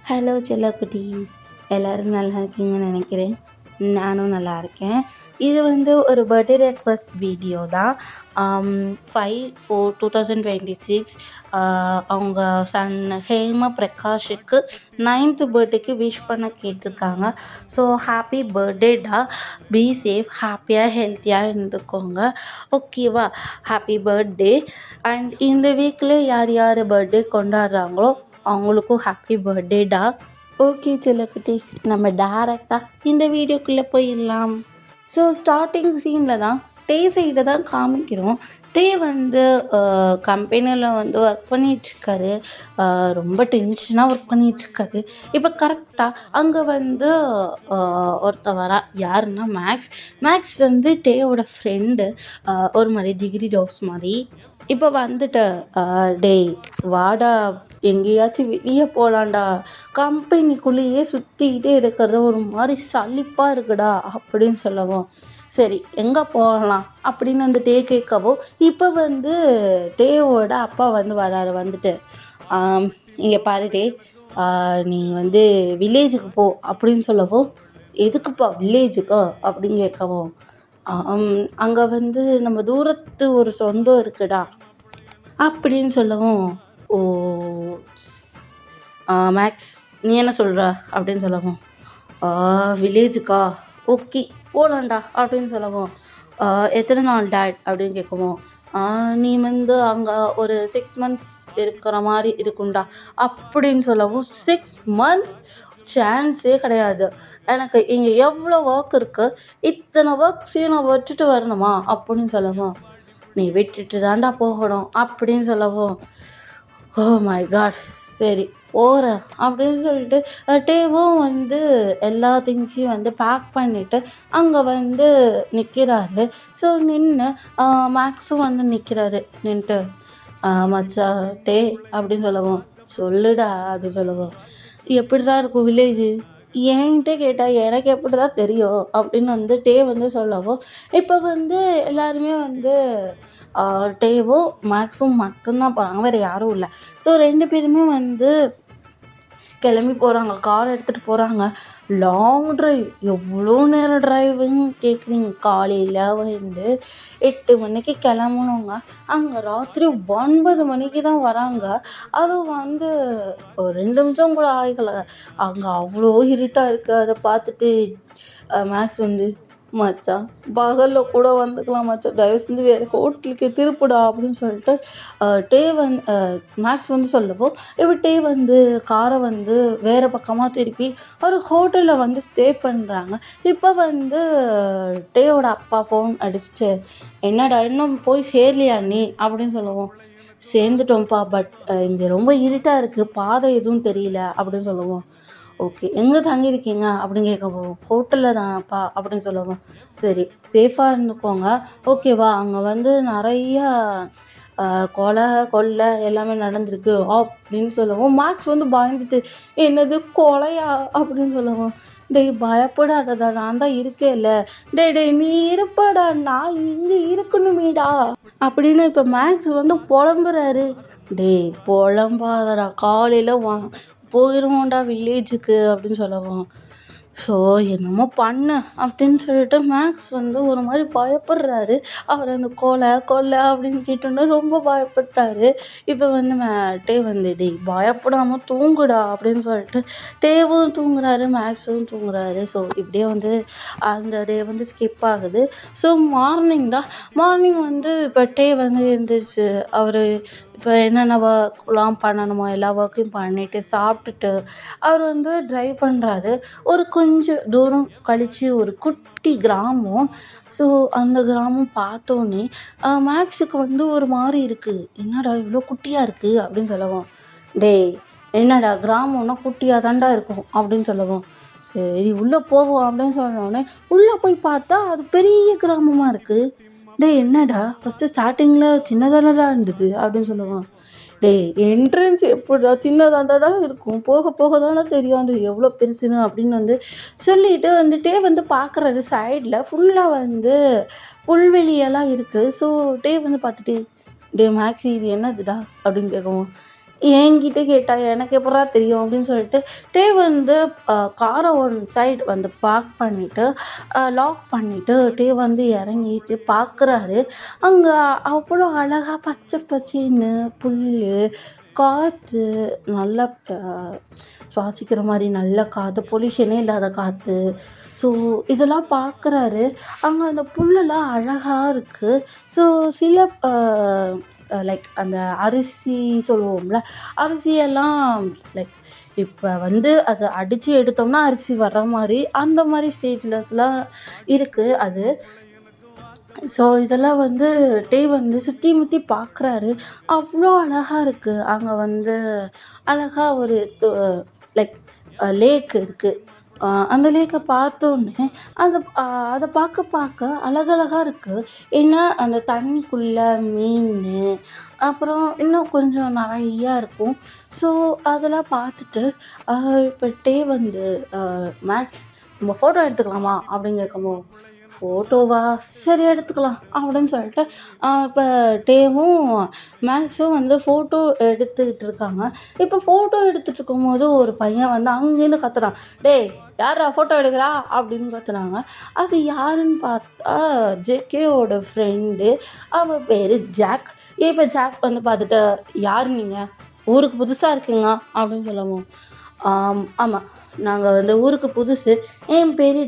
Hello செல்ல குட்டீஸ், எல்லோரும் நல்லா இருக்கீங்கன்னு நினைக்கிறேன். நானும் நல்லா இருக்கேன். இது ஒரு பர்த்டே ரெக்வஸ்ட் வீடியோ தான். 5/4/2026 அவங்க சன் ஹேம பிரகாஷுக்கு 9th பர்த்டேக்கு விஷ் பண்ண கேட்டிருக்காங்க. ஸோ ஹாப்பி பர்த்டேடா, பி சேஃப், ஹாப்பியாக ஹெல்த்தியாக இருந்துக்கோங்க, ஓகேவா? Happy birthday. அண்ட் இந்த வீக்கில் யார் யார் பர்த்டே கொண்டாடுறாங்களோ அவங்களுக்கும் ஹாப்பி பர்த்டேடா. ஓகே செல்லக்குட்டீஸ், நம்ம டேரெக்டாக இந்த வீடியோக்குள்ளே போயிடலாம். ஸோ ஸ்டார்டிங் சீனில் தான் டே சைடை தான் காமிக்கிறோம். டே கம்பெனியில் ஒர்க் பண்ணிகிட்ருக்காரு. ரொம்ப டென்ஷனாக ஒர்க் பண்ணிகிட்ருக்காரு. இப்போ கரெக்டாக அங்கே ஒருத்தர் வரா. யாருன்னா மேக்ஸ் டேயோட ஃப்ரெண்டு. ஒரு மாதிரி டிகிரி டவுஸ் மாதிரி. இப்போ டேய் வாடா, எங்கேயாச்சும் வெளியே போகலான்டா, கம்பெனிக்குள்ளேயே சுற்றிக்கிட்டே இருக்கிறது ஒரு மாதிரி சலிப்பாக இருக்குடா அப்படின்னு சொல்லவும், சரி எங்கே போகலாம் அப்படின்னு டே கேட்கவும், இப்போ டேவோட அப்பா வராரு. இங்கே பாரு டே, நீ வில்லேஜுக்கு போ அப்படின்னு சொல்லவும், எதுக்குப்பா வில்லேஜுக்கோ அப்படின்னு கேட்கவும், அங்கே நம்ம தூரத்து ஒரு சொந்தம் இருக்குடா அப்படின்னு சொல்லவும், ஓ மேக்ஸ் நீ என்ன சொல்கிற அப்படின்னு சொல்லவும், வில்லேஜுக்கா, ஓகே போகலான்டா அப்படின்னு சொல்லவும், எத்தனை நாள் டேட் அப்படின்னு கேட்கவும், நீ அங்கே ஒரு 6 months இருக்கிற மாதிரி இருக்கும்டா அப்படின்னு சொல்லவும், 6 months சான்ஸே கிடையாது, எனக்கு இங்கே எவ்வளோ ஒர்க் இருக்குது, இத்தனை ஒர்க்ஸையும் நான் விட்டுட்டு வரணுமா அப்படின்னு சொல்லவும், நீ விட்டுட்டு தாண்டா போகணும் அப்படின்னு சொல்லவும், ஓ மை காட், சரி போகிறேன் அப்படின்னு சொல்லிட்டு டேவும் எல்லா திங்ஸையும் பேக் பண்ணிவிட்டு அங்கே நிற்கிறாரு. ஸோ நின்று மேக்ஸும் நிற்கிறாரு. நின்றுட்டு மச்சான் டே அப்படின்னு சொல்லவும், சொல்லுடா அப்படின்னு சொல்லவும், எப்படி தான் இருக்கும் வில்லேஜு, என்கிட்ட கேட்டால் எனக்கு எப்படி தான் தெரியும் அப்படின்னு டே சொல்லவும், இப்போ எல்லாருமே டேவும் மேக்ஸும் மட்டும்தான் போகிறாங்க, வேறு யாரும் இல்லை. ஸோ 2 பேருமே கிளம்பி போகிறாங்க, கார் எடுத்துகிட்டு போகிறாங்க. லாங் ட்ரைவ், எவ்வளோ நேரம் ட்ரைவுன்னு கேட்குறீங்க. காலையில் 8 மணிக்கு கிளம்பணுங்க, அங்கே ராத்திரி 9 மணிக்கு தான் வராங்க. அதுவும் ஒரு 2 நிமிஷம் கூட ஆகலை, அங்கே அவ்வளோ இருட்டாக இருக்குது. அதை பார்த்துட்டு மேக்ஸ் மச்சான் பகலில் கூட வந்துக்கலாம் மச்சான், தயவு செஞ்சு வேறு ஹோட்டலுக்கு திருப்புடா அப்படின்னு சொல்லிட்டு டே மேக்ஸ் சொல்லவும், இப்போ டே காரை வேறு பக்கமாக திருப்பி ஒரு ஹோட்டலில் ஸ்டே பண்ணுறாங்க. இப்போ டேயோட அப்பா ஃபோன் அடிச்சுட்டு, என்னடா இன்னும் போய் சேரலையா நீ அப்படின்னு சொல்லவும், சேர்ந்துட்டோம்ப்பா, பட் இங்கே ரொம்ப இருட்டாக இருக்குது, பாதை எதுவும் தெரியல அப்படின்னு சொல்லவும், ஓகே எங்கே தங்கியிருக்கீங்க அப்படின்னு கேட்கவும், ஹோட்டலில் தான்ப்பா அப்படின்னு சொல்லவும், சரி சேஃபாக இருந்துக்கோங்க, ஓகேவா? அங்கே நிறையா கொலை எல்லாமே நடந்திருக்கு அப்படின்னு சொல்லவும், மேக்ஸ் பயந்துட்டு, என்னது கொலையா அப்படின்னு சொல்லவும், டேய் பயப்படாதடா, நான் தான் இருக்கேன்ல, டேய் நீ இருப்படா, நான் இங்கே இருக்கணுமேடா அப்படின்னு இப்போ மேக்ஸ் புலம்புறாரு. டேய் புலம்பாதடா, காலையில் போயிடுவோம்டா வில்லேஜுக்கு அப்படின்னு சொல்லவும், ஸோ என்னமோ பண்ணு அப்படின்னு சொல்லிட்டு மேக்ஸ் ஒரு மாதிரி பயப்படுறாரு. அவர் கொலை அப்படின்னு கேட்டோன்னே ரொம்ப பயப்பட்டாரு. இப்போ டே டேய் பயப்படாமல் தூங்குடா அப்படின்னு சொல்லிட்டு டேவும் தூங்குறாரு, மேக்ஸும் தூங்குறாரு. ஸோ இப்படியே அந்த டே ஸ்கிப் ஆகுது. ஸோ மார்னிங் இப்போ டே எழுந்திரிச்சு அவர் இப்போ என்னென்ன ஒர்க்லாம் பண்ணணுமோ எல்லா ஒர்க்கையும் பண்ணிவிட்டு சாப்பிட்டுட்டு அவர் ட்ரைவ் பண்ணுறாரு. ஒரு கொஞ்சம் தூரம் கழித்து ஒரு குட்டி கிராமம். ஸோ அந்த கிராமம் பார்த்தோன்னே மேக்ஸுக்கு ஒரு மாதிரி இருக்குது, என்னடா இவ்வளோ குட்டியாக இருக்குது அப்படின்னு சொல்லவும், டேய் என்னடா கிராமம்னா குட்டியாக தாண்டா இருக்கும் அப்படின்னு சொல்லவும், சரி உள்ளே போவோம் அப்படின்னு சொன்னோடனே உள்ளே போய் பார்த்தா அது பெரிய கிராமமாக இருக்குது. டேய் என்னடா ஃபஸ்ட்டு ஸ்டார்டிங்கில் சின்னதானடா இருந்தது அப்படின்னு சொல்லுவான், டேய் என்ட்ரன்ஸ் எப்படிடா சின்னதாண்டா இருக்கும், போக போக தானே தெரியும் அது எவ்வளோ பெருசுன்னு அப்படின்னு சொல்லிட்டு பார்க்குறாரு. சைடில் ஃபுல்லாக புல்வெளியெல்லாம் இருக்குது. ஸோ டே பார்த்துட்டு, டே மேக்ஸி இது என்னதுடா அப்படின்னு கேட்கவும், என்கிட்ட கேட்டா, "எனக்கு எப்புட்றா தெரியும்?" அப்படின்னு சொல்லிட்டு வந்து காரை ஒன் சைடு வந்து பார்க் பண்ணிட்டு, லாக் பண்ணிட்டு, வந்து இறங்கிட்டு பார்க்குறாரு. அங்க அவ்வளோ அழகா பச்சை பச்சேன்னு புல்லு, காத்து, நல்லா சுவாசிக்கிற மாரி நல்ல காத்து, பொல்யூஷனே இல்லாத காத்து. ஸோ இதெல்லாம் பார்க்குறாரு. அங்க அந்த புல்லெல்லாம் அழகா இருக்கு. ஸோ சில லைக் அந்த அரிசி சொல்லுவோம்ல, அரிசியெல்லாம் லைக் இப்ப வந்து அத அடிச்சு எடுத்தோம்னா அரிசி வர்ற மாரி, அந்த மாரி ஸ்டேஜ்லஸ்லாம் இருக்கு அது. ஸோ இதெல்லாம் வந்து வந்து சுத்தி முத்தி பார்க்குறாரு. அவ்ளோ அழகா இருக்கு. அங்க வந்து அழகா ஒரு லைக் லேக் இருக்கு. அந்த லேக்க பார்த்தோன்னே அந்த அத பார்க்க பார்க்க அழகழகா இருக்கு. ஏன்னா அந்த தண்ணிக்குள்ள மீனு, அப்புறம் இன்னும் கொஞ்சம் நெறையா இருக்கும். ஸோ அதெல்லாம் பார்த்துட்டு அ இப்ப வந்து மேக்ஸ் நம்ம ஃபோட்டோ எடுத்துக்கலாமா? அப்படின்னு கேட்கும்போது, ஃபோட்டோவா? சரி எடுத்துக்கலாம் அப்படின்னு சொல்லிட்டு இப்போ டேவும் மேக்ஸும் வந்து ஃபோட்டோ எடுத்துக்கிட்டு இருக்காங்க. இப்போ ஃபோட்டோ எடுத்துட்டு இருக்கும்போது ஒரு பையன் வந்து அங்கேருந்து கத்துறான். "டேய் யார்றா ஃபோட்டோ எடுக்கிறா?" அப்படின்னு கத்துனாங்க. அது யாருன்னு பார்த்தா ஜேகேவோட ஃப்ரெண்டு. அவ பேரு ஜாக். இப்போ ஜாக் வந்து பார்த்துட்டு, "யார் நீங்க? ஊருக்கு புதுசா இருக்கீங்க?" அப்படின்னு சொல்லவும், ஆமா. நாங்க வந்து ஊருக்கு புதுசு. என் பேரு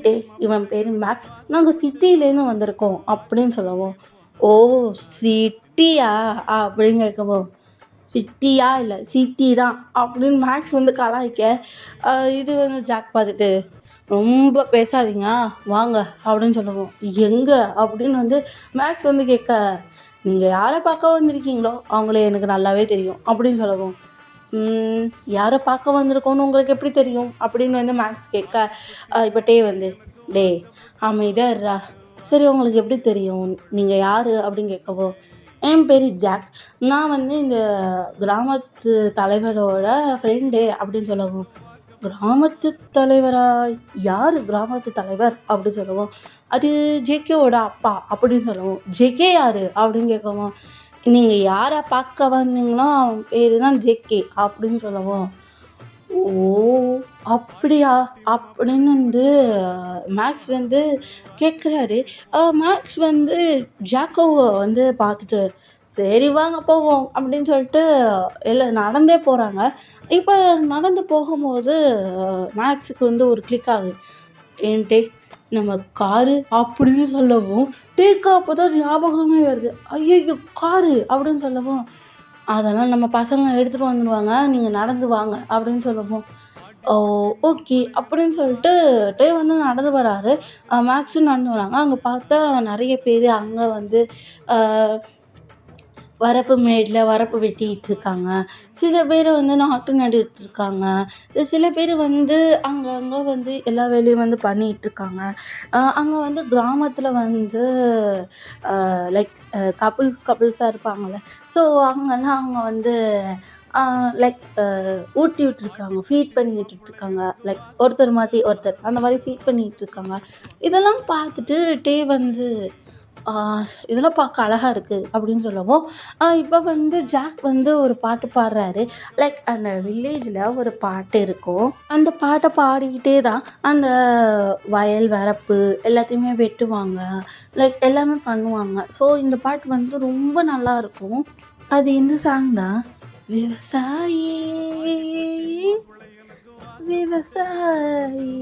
இவன் பேரு மேக்ஸ். நாங்க சிட்டிலேருந்து வந்திருக்கோம் அப்படின்னு சொல்லவும், "ஓ! சிட்டியா?" அப்படின்னு கேட்கவும், "சிட்டியா இல்ல, சிட்டி தான்" அப்படின்னு மேக்ஸ் வந்து கலாய்க்க, இது வந்து ஜாக் பார்த்துட்டு, "ரொம்ப பேசாதீங்க வாங்க" அப்படின்னு சொல்லவும், "எங்க?" அப்படின்னு வந்து மேக்ஸ் வந்து கேட்க, "நீங்க யாரை பார்க்க வந்திருக்கீங்களோ அவங்கள எனக்கு நல்லாவே தெரியும்" அப்படின்னு சொல்லவும், யாரை பார்க்க வந்திருக்கோன்னு உங்களுக்கு எப்படி தெரியும்? அப்படின்னு வந்து மேக்ஸ் கேட்க, இப்போ வந்து, "டேய் அமைதியா இருடா. சரி உங்களுக்கு எப்படி தெரியும்? நீங்க யாரு?" அப்படின்னு கேட்கவும், "என் பேரு ஜாக். நான் வந்து இந்த கிராமத்து தலைவரோட ஃப்ரெண்டு" அப்படின்னு சொல்லவும், "கிராமத்து தலைவரா? யாரு கிராமத்து தலைவர்?" அப்படின்னு சொல்லவும், "அது ஜேகேவோட அப்பா" அப்படின்னு சொல்லவும், "ஜேகே யாரு?" அப்படின்னு கேட்கவும், "நீங்க யாரை பார்க்க வந்தீங்களோ அவன் பேரு தான் ஜேகே" அப்படின்னு சொல்லவும், "ஓ! அப்படியா?" அப்படின்னு வந்து மேக்ஸ் வந்து கேட்குறாரு. மேக்ஸ் வந்து ஜாக்கோவ வந்து பார்த்துட்டு, "சரி வாங்க போவோம்" அப்படின்னு சொல்லிட்டு எல்லாம் நடந்தே போறாங்க. இப்ப நடந்து போகும்போது மேக்ஸுக்கு வந்து ஒரு கிளிக் ஆகுது. "ஏன்டே நம்ம காரு" அப்படின்னு சொல்லவும், டேக்கு அப்பதான் ஞாபகமே வருது. "ஐயய்யோ! காரு" அப்படின்னு சொல்லவும், "அதெல்லாம் நம்ம பசங்க எடுத்துட்டு வந்துருவாங்க. நீங்க நடந்து வாங்க" அப்படின்னு சொல்லவும், "ஓ! ஓகே" அப்படின்னு சொல்லிட்டு வந்து நடந்து வராரு. மேக்ஸும் நடந்து வராங்க. அங்க பார்த்தா நெறைய பேரு அங்க வந்து அ வரப்பு மேட்ல வரப்பு வெட்டிட்டு இருக்காங்க. சில பேர் வந்து நாத்து நட்டுட்டு இருக்காங்க. சில பேர் வந்து அங்கங்க வந்து எல்லா வேலையும் வந்து பண்ணிட்டு இருக்காங்க. அங்க வந்து கிராமத்துல வந்து லைக் கப்புள்ஸா இருப்பாங்கல்ல. ஸோ அவங்கலாம் அவங்க வந்து லைக் ஊட்டி விட்டுருக்காங்க. ஃபீட் பண்ணி விட்டுட்டுருக்காங்க. லைக் ஒருத்தர் மாத்தி ஒருத்தர் அந்த மாரி ஃபீட் பண்ணிட்டு இருக்காங்க. இதெல்லாம் பார்த்துட்டு வந்து ஆ இதெல்லாம் பார்க்க அழகா இருக்கு அப்படின்னு சொல்லவும், இப்ப வந்து ஜாக் வந்து ஒரு பாட்டு பாடுறாரு. லைக் அந்த வில்லேஜ்ல ஒரு பாட்டு இருக்கும். அந்த பாட்ட பாடிக்கிட்டே தான் அந்த வயல், வரப்பு எல்லாத்தையுமே வெட்டுவாங்க. லைக் எல்லாமே பண்ணுவாங்க. ஸோ இந்த பாட்டு வந்து ரொம்ப நல்லாருக்கும். அது இந்த சாங்னா, விவசாயி விவசாயி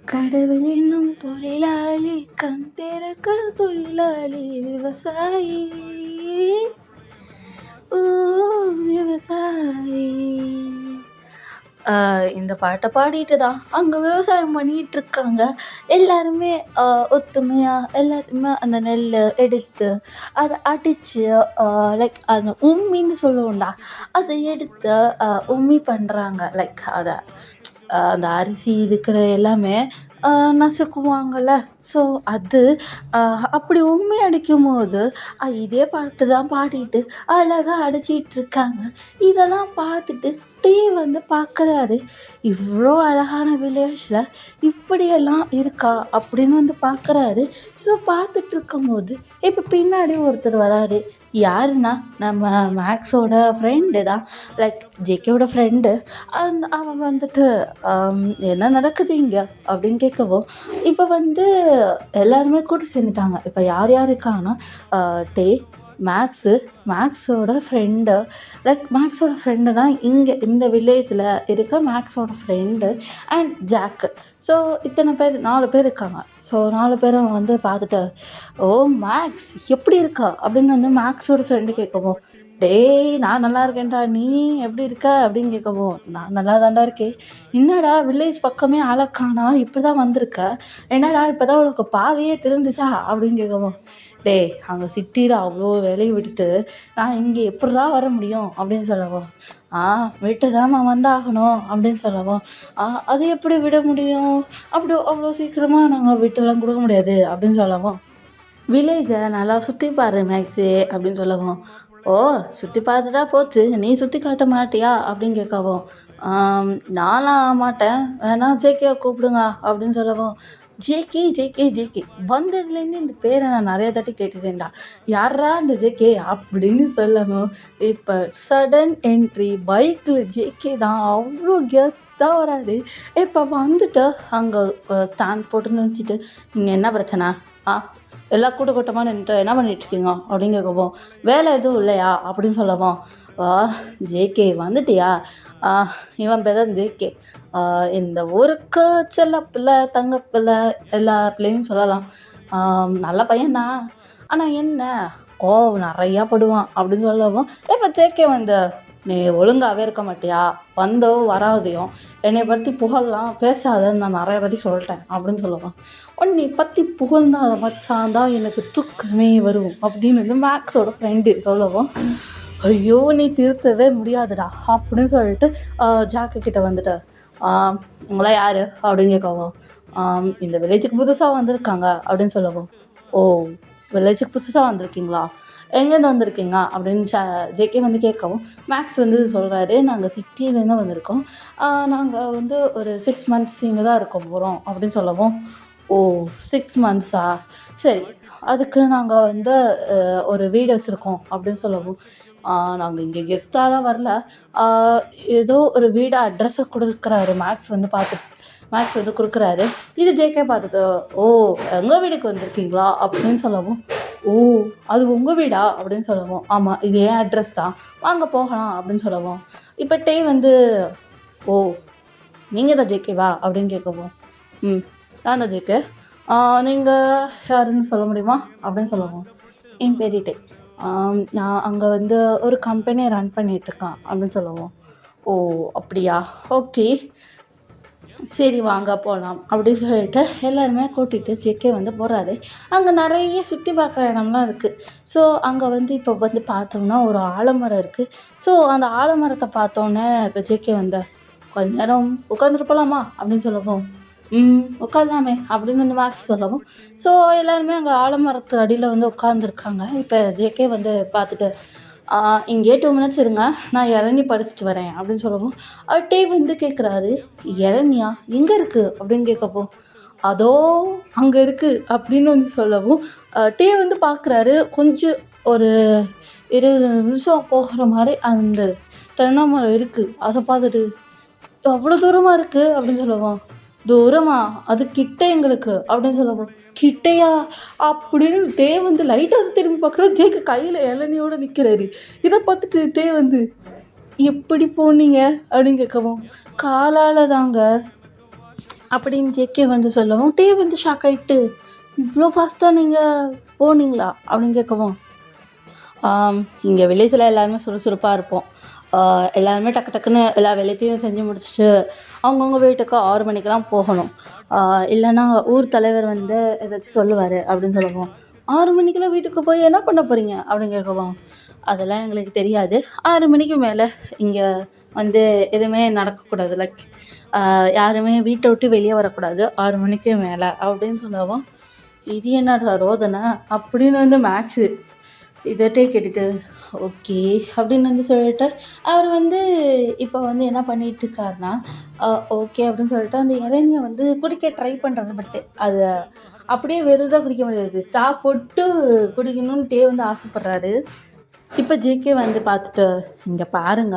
கடவுள் என்னும் தொழிலாளி, கண் திறக்க தொழிலாளி, விவசாயி ஊ விவசாயி. இந்த பாட்ட பாடிட்டு தான் அங்க விவசாயம் பண்ணிட்டுருக்காங்க. எல்லாருமே ஒத்துமையா எல்லாத்தையுமே அந்த நெல்ல எடுத்து, அத அடிச்சு லைக் அந்த உம்மின்னு சொல்லுவோம்டா, அத எடுத்து உம்மி பண்றாங்க. லைக் அத அந்த அரிசி இருக்கிற எல்லாமே அ நசுக்குவாங்கல்ல. ஸோ அது அ அப்படி உம்மி அடிக்கும்போது, இதே பாட்டு தான் பாடிட்டு அழகா அடிச்சிட்டுருக்காங்க. இதெல்லாம் பார்த்துட்டு டீ வந்து பார்க்குறாரு. இவ்வளோ அழகான வில்லேஜில் இப்படியெல்லாம் இருக்கா அப்படின்னு வந்து பார்க்குறாரு. ஸோ பார்த்துட்டு இருக்கும்போது இப்போ பின்னாடி ஒருத்தர் வராரு. யாருன்னா நம்ம மேக்ஸோட ஃப்ரெண்டு தான். லைக் ஜேகேவோட ஃப்ரெண்டு. அவன் வந்துட்டு என்ன நடக்குது இங்கே அப்படின்னு கேட்கவும், இப்போ வந்து எல்லாருமே கூட்டு சேர்ந்துட்டாங்க. இப்போ யார் யார் இருக்காங்கன்னா டே, மேக்ஸோட ஃப்ரெண்டு. லைக் மேக்ஸோட ஃப்ரெண்டுனா இங்கே இந்த வில்லேஜில் இருக்க மேக்ஸோட ஃப்ரெண்டு அண்ட் ஜாக்கு. ஸோ இத்தனை பேர் 4 பேர் இருக்காங்க. ஸோ 4 பேரும் வந்து பார்த்துட்டு, ஓ மேக்ஸ் எப்படி இருக்கா அப்படின்னு வந்து மேக்ஸோட ஃப்ரெண்டு கேட்கவும், டேய் நான் நல்லா இருக்கேன்டா, நீ எப்படி இருக்க அப்படின்னு கேட்கவும், நான் நல்லா தான்டா இருக்கேன். என்னடா வில்லேஜ் பக்கமே ஆளக்கானா, இப்படி தான் வந்திருக்க, என்னடா இப்போ தான் உனக்கு பாதையே தெரிஞ்சிச்சா அப்படின்னு கேட்கவும், டேய் அங்கே சிட்டியில் அவ்வளோ வேலையை விட்டுட்டு நான் இங்கே எப்படிடா வர முடியும் அப்படின்னு சொல்லவும், விட்டு தான் நான் வந்தாகணும் அப்படின்னு சொல்லவும், அது எப்படி விட முடியும், அவ்வளோ சீக்கிரமாக நாங்கள் விட்டுலாம் கொடுக்க முடியாது அப்படின்னு சொல்லவும், வில்லேஜை நல்லா சுற்றி பாரு மேக்ஸு அப்படின்னு சொல்லவும், ஓ சுற்றி பார்த்துட்டா போச்சு, நீ சுற்றி காட்ட மாட்டியா அப்படின்னு கேட்கவும், நான்லாம் மாட்டேன், வேணா ஜேகேவை கூப்பிடுங்க அப்படின்னு சொல்லவும், ஜேகே ஜேகே ஜேகே வந்ததுலேருந்து இந்த பேரை நான் நிறைய தாட்டி கேட்டுட்டேன்டா, யாரா இந்த ஜேகே அப்படின்னு சொல்லவும், இப்போ சடன் என்ட்ரி பைக்கில் ஜேகே தான் அவ்வளோ கெத்தாக வராது. இப்போ வந்துட்டு அங்கே ஸ்டாண்ட் போட்டு நினச்சிட்டு, இங்கே என்ன பிரச்சனை, எல்லா கூட்டமாக நின்றுட்டு என்ன பண்ணிகிட்ருக்கீங்க அப்படின்னு கேட்கவும், வேலை எதுவும் இல்லையா அப்படின்னு சொல்லவும், ஜேகே வந்துட்டியா, இவன் பேர் தான் ஜேகே, இந்த ஊருக்கு செல்ல பிள்ளை, தங்க பிள்ளை, எல்லா பிள்ளையும் சொல்லலாம், நல்ல பையன்தான், ஆனால் என்ன கோவம் நிறையா படுவான் அப்படின்னு சொல்லவும், இப்போ ஜேகே வந்து, நீ ஒழுங்காகவே இருக்க மாட்டியா, வந்தோ வராதையும் என்னை பற்றி புகழலாம் பேசாதன்னு நான் நிறைய பற்றி சொல்லிட்டேன் அப்படின்னு சொல்லுவான். உன்னை பற்றி புகழ்ந்தா அதை மச்சான் தான் எனக்கு தூக்கமே வரும் அப்படின்னு வந்து மேக்ஸோட ஃப்ரெண்டு சொல்லவும், ஐயோ நீ திருத்தவே முடியாதுடா அப்படின்னு சொல்லிட்டு ஜாக்கு கிட்ட வந்துட்டு, உங்களா யார் அப்படின்னு கேட்கவும், இந்த வில்லேஜுக்கு புதுசாக வந்திருக்காங்க அப்படின்னு சொல்லவும், ஓ வில்லேஜுக்கு புதுசாக வந்திருக்கீங்களா, எங்கேருந்து வந்திருக்கீங்க அப்படின்னு ஜேகே வந்து கேட்கவும், மேக்ஸ் வந்து சொல்கிறாரு, நாங்கள் சிட்டியிலேருந்து வந்திருக்கோம், நாங்கள் வந்து ஒரு 6 months இங்கே தான் இருக்க போகிறோம் அப்படின்னு சொல்லவும், ஓ 6 monthsா, சரி அதுக்கு நாங்கள் வந்து ஒரு வீடு வச்சுருக்கோம் அப்படின்னு சொல்லவும், நாங்கள் இங்கே கெஸ்ட்டாலாம் வரல, ஏதோ ஒரு வீடு அட்ரஸை கொடுக்குறாரு மேக்ஸ் வந்து கொடுக்குறாரு. இது ஜேகே பார்த்துட்டு, ஓ எங்கள் வீட்டுக்கு வந்திருக்கீங்களா அப்படின்னு சொல்லவும், ஓ அது உங்கள் வீடா அப்படின்னு சொல்லவும், ஆமாம் இது ஏன் அட்ரஸ் தான், வாங்க போகலாம் அப்படின்னு சொல்லவும், இப்போ டே வந்து, ஓ நீங்கள் தான் ஜேகேவா அப்படின்னு கேட்கவும், நான் தான் ஜேகே, நீங்கள் யாருன்னு சொல்ல முடியுமா அப்படின்னு சொல்லவும், என் பேர் டே, நான் அங்கே வந்து ஒரு கம்பெனியை ரன் பண்ணிகிட்ருக்கேன் அப்படின்னு சொல்லவும், ஓ அப்படியா, ஓகே சரி வாங்க போகலாம் அப்படின்னு சொல்லிட்டு எல்லாருமே கூட்டிகிட்டு ஜேகே வந்து போகிறாரு. அங்கே நிறைய சுற்றி பார்க்குற இடம்லாம் இருக்குது. ஸோ அங்கே வந்து இப்போ வந்து பார்த்தோம்னா ஒரு ஆலமரம் இருக்குது. ஸோ அந்த ஆலமரத்தை பார்த்தோன்னே இப்போ ஜேகே வந்து, கொஞ்ச நேரம் உட்காந்துட்டு போகலாமா அப்படின்னு சொல்லவும், உட்காரலாமே அப்படின்னு வந்து மேக்ஸ் சொல்லவும், ஸோ எல்லாருமே அங்கே ஆலமரத்து அடியில் வந்து உட்காந்துருக்காங்க. இப்போ ஜேகே வந்து பார்த்துட்டு, இங்கே 2 minutes இருங்க, நான் இளநீ பறிச்சிட்டு வரேன் அப்படின்னு சொல்லவும், டே வந்து கேட்குறாரு, இளநியா எங்கே இருக்குது அப்படின்னு கேட்கவும், அதோ அங்கே இருக்குது அப்படின்னு வந்து சொல்லவும், டே வந்து பார்க்குறாரு, கொஞ்சம் ஒரு 20 நிமிஷம் போகிற மாதிரி அந்த தென்னை மரம் இருக்குது. அதை பார்த்துட்டு, அவ்வளோ தூரமாக இருக்குது அப்படின்னு சொல்லவும், தூரமா, அது கிட்ட எங்களுக்கு அப்படின்னு சொல்லவும், கிட்டையா அப்படின்னு டே வந்து லைட்டாக திரும்பி பார்க்குறோம், ஜேக்கு கையில் இளநியோடு நிற்கிறாரு. இதை பார்த்துட்டு டே வந்து, எப்படி போனீங்க அப்படின்னு கேட்கவும், காலால் தாங்க அப்படின்னு ஜேகே வந்து சொல்லவும், டே வந்து ஷாக் ஆகிட்டு, இவ்வளோ ஃபாஸ்ட்டாக நீங்கள் போனீங்களா அப்படின்னு கேட்கவும், இங்கே வில்லேஜில் எல்லாருமே சுறுசுறுப்பாக இருப்போம், எல்லாருமே டக்கு டக்குன்னு எல்லா வேலையத்தையும் செஞ்சு முடிச்சுட்டு அவங்கவுங்க வீட்டுக்கு 6 மணிக்கெலாம் போகணும், இல்லைன்னா ஊர் தலைவர் வந்து ஏதாச்சும் சொல்லுவார் அப்படின்னு சொல்லுவோம். 6 மணிக்கெலாம் வீட்டுக்கு போய் என்ன பண்ண போகிறீங்க அப்படின்னு கேட்கவும், அதெல்லாம் எங்களுக்கு தெரியாது, 6 மணிக்கு மேலே இங்கே வந்து எதுவுமே நடக்கக்கூடாது, லைக் யாருமே வீட்டை விட்டு வெளியே வரக்கூடாது 6 மணிக்கு மேலே அப்படின்னு சொல்லவும், இது என்னடா ரோதனை அப்படின்னு வந்து மேக்ஸு இதட்டே கேட்டுட்டு, ஓகே அப்படின்னு வந்து சொல்லிட்டு, அவர் வந்து இப்போ வந்து என்ன பண்ணிட்டுருக்காருன்னா, அ ஓகே அப்படின்னு சொல்லிட்டு அந்த இளநீய வந்து குடிக்க ட்ரை பண்றாரு. பட் அத அப்படியே வெறுதா குடிக்க முடியாது. ஸ்ட்ரா போட்டு குடிக்கணும்னு வந்து ஆசைப்படுறாரு. இப்ப ஜேகே வந்து பார்த்துட்டு, "இங்க பாருங்க,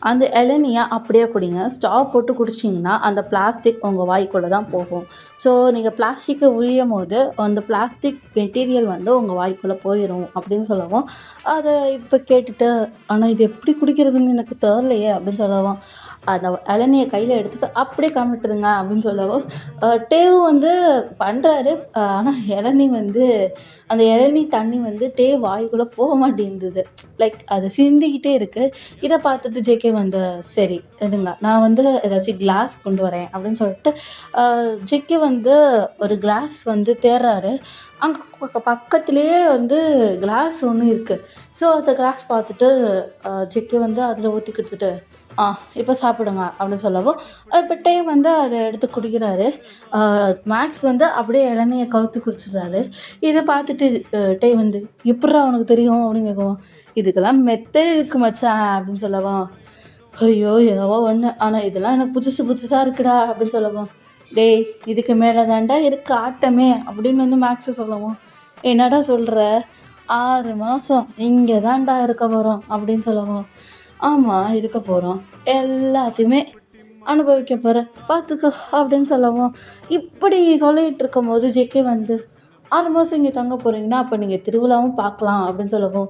அந்த இளநீய அப்படியே குடிங்க. ஸ்ட்ரா போட்டு குடிச்சீங்கன்னா, அந்த பிளாஸ்டிக் உங்க வாய்க்குள்ள தான் போகும். ஸோ நீங்க பிளாஸ்டிக்க உரியும்போது, அந்த பிளாஸ்டிக் மெட்டீரியல் வந்து உங்க வாய்க்குள்ள போயிரும்." அப்படின்னு சொல்லவும், அத இப்ப கேட்டுட்டு, "ஆனா இது எப்படி குடிக்கிறதுன்னு எனக்கு தெரியலையே." அப்படின்னு சொல்லவும், அந்த இளநிய கையில எடுத்துட்டு அப்படியே கமட்டுதுங்க அப்படின்னு சொல்லவும், டேவு வந்து பண்றாரு. ஆனா இளநீ வந்து அந்த இளநீ தண்ணி வந்து வாய்க்குள்ள போக மாட்டேங்குது. லைக் அது சிந்திக்கிட்டே இருக்கு. இத பார்த்துட்டு ஜேகே வந்து, "சரி இருங்க. நான் வந்து ஏதாச்சும் கிளாஸ் கொண்டு வரேன்." அப்படின்னு சொல்லிட்டு, அ ஜேகே வந்து ஒரு கிளாஸ் வந்து தேடுறாரு. அங்க பக்கத்திலேயே வந்து கிளாஸ் ஒண்ணு இருக்கு. ஸோ அந்த கிளாஸ் பார்த்துட்டு, ஜேகே வந்து அதில ஊத்தி குடுத்துட்டு, "ஆ இப்ப சாப்பிடுங்க." அப்படின்னு சொல்லவும், இப்ப வந்து அத எடுத்து குடிக்கிறாரு. அ மேக்ஸ் வந்து அப்படியே இளநீய கவுத்து குடிச்சிடுறாரு. இத பார்த்துட்டு வந்து, "எப்புட்றா உனக்கு தெரியும்?" அப்படின்னு கேட்கவும், "இதுக்கெல்லாம் மெத்தட் இருக்கு மச்சான்." அப்படின்னு சொல்லவும், ஐயோ! என்னவோ ஒண்ணு. ஆனா இதெல்லாம் எனக்கு புதுசு புதுசா இருக்குடா அப்படின்னு சொல்லவும், "டேய் இதுக்கு மேல தான்டா இருக்கு ஆட்டமே." அப்படின்னு வந்து மேக்ஸ் சொல்லவும், "என்னடா சொல்ற? 6 மாசம் இங்க தான்டா இருக்க போறோம்." அப்படின்னு சொல்லவும், "ஆமா இருக்க போறோம். எல்லாத்தையுமே அனுபவிக்க போற. பார்த்துக்கோ." அப்படின்னு சொல்லவும், இப்படி சொல்லிட்டு இருக்கும்போது ஜேகே வந்து, 6 மாசம் இங்க தங்க போறீங்கன்னா, அப்ப நீங்க திருவிழாவும் பார்க்கலாம் அப்படின்னு சொல்லவும்,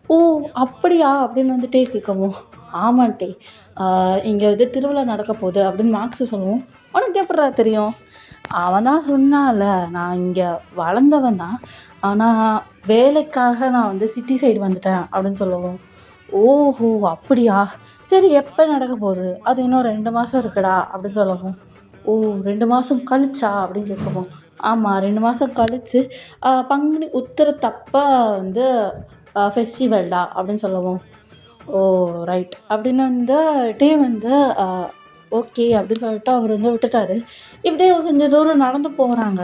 "ஓ! அப்படியா?" அப்படின்னு வந்துட்டே கேட்கவும், "ஆமான்ட்டே. ஆ இங்க வந்து திருவிழா நடக்க போகுது." அப்படின்னு மேக்ஸ் சொல்லவும், "உனக்கு எப்புட்றா தெரியும்?" "அவன் தான் சொன்னான்ல, நான் இங்க வளர்ந்தவன் தான். ஆனா வேலைக்காக நான் வந்து சிட்டி சைடு வந்துட்டேன்." அப்படின்னு சொல்லவும், "ஓஹோ! அப்படியா? சரி எப்ப நடக்க போகுது?" "அது இன்னும் 2 மாசம் இருக்குடா." அப்படின்னு சொல்லவும், "ஓ! 2 மாசம் கழிச்சா?" அப்படின்னு கேட்கவும், "ஆமா 2 மாசம் கழிச்சு பங்குனி உத்திரத்தப்ப வந்து ஃபெஸ்டிவல்டா." அப்படின்னு சொல்லவும், "ஓ! ரைட்." அப்படின்னு வந்து வந்து அ ஓகே அப்படின்னு சொல்லிட்டு அவர் வந்து விட்டுட்டாரு. இப்படியே கொஞ்சம் தூரம் நடந்து போறாங்க.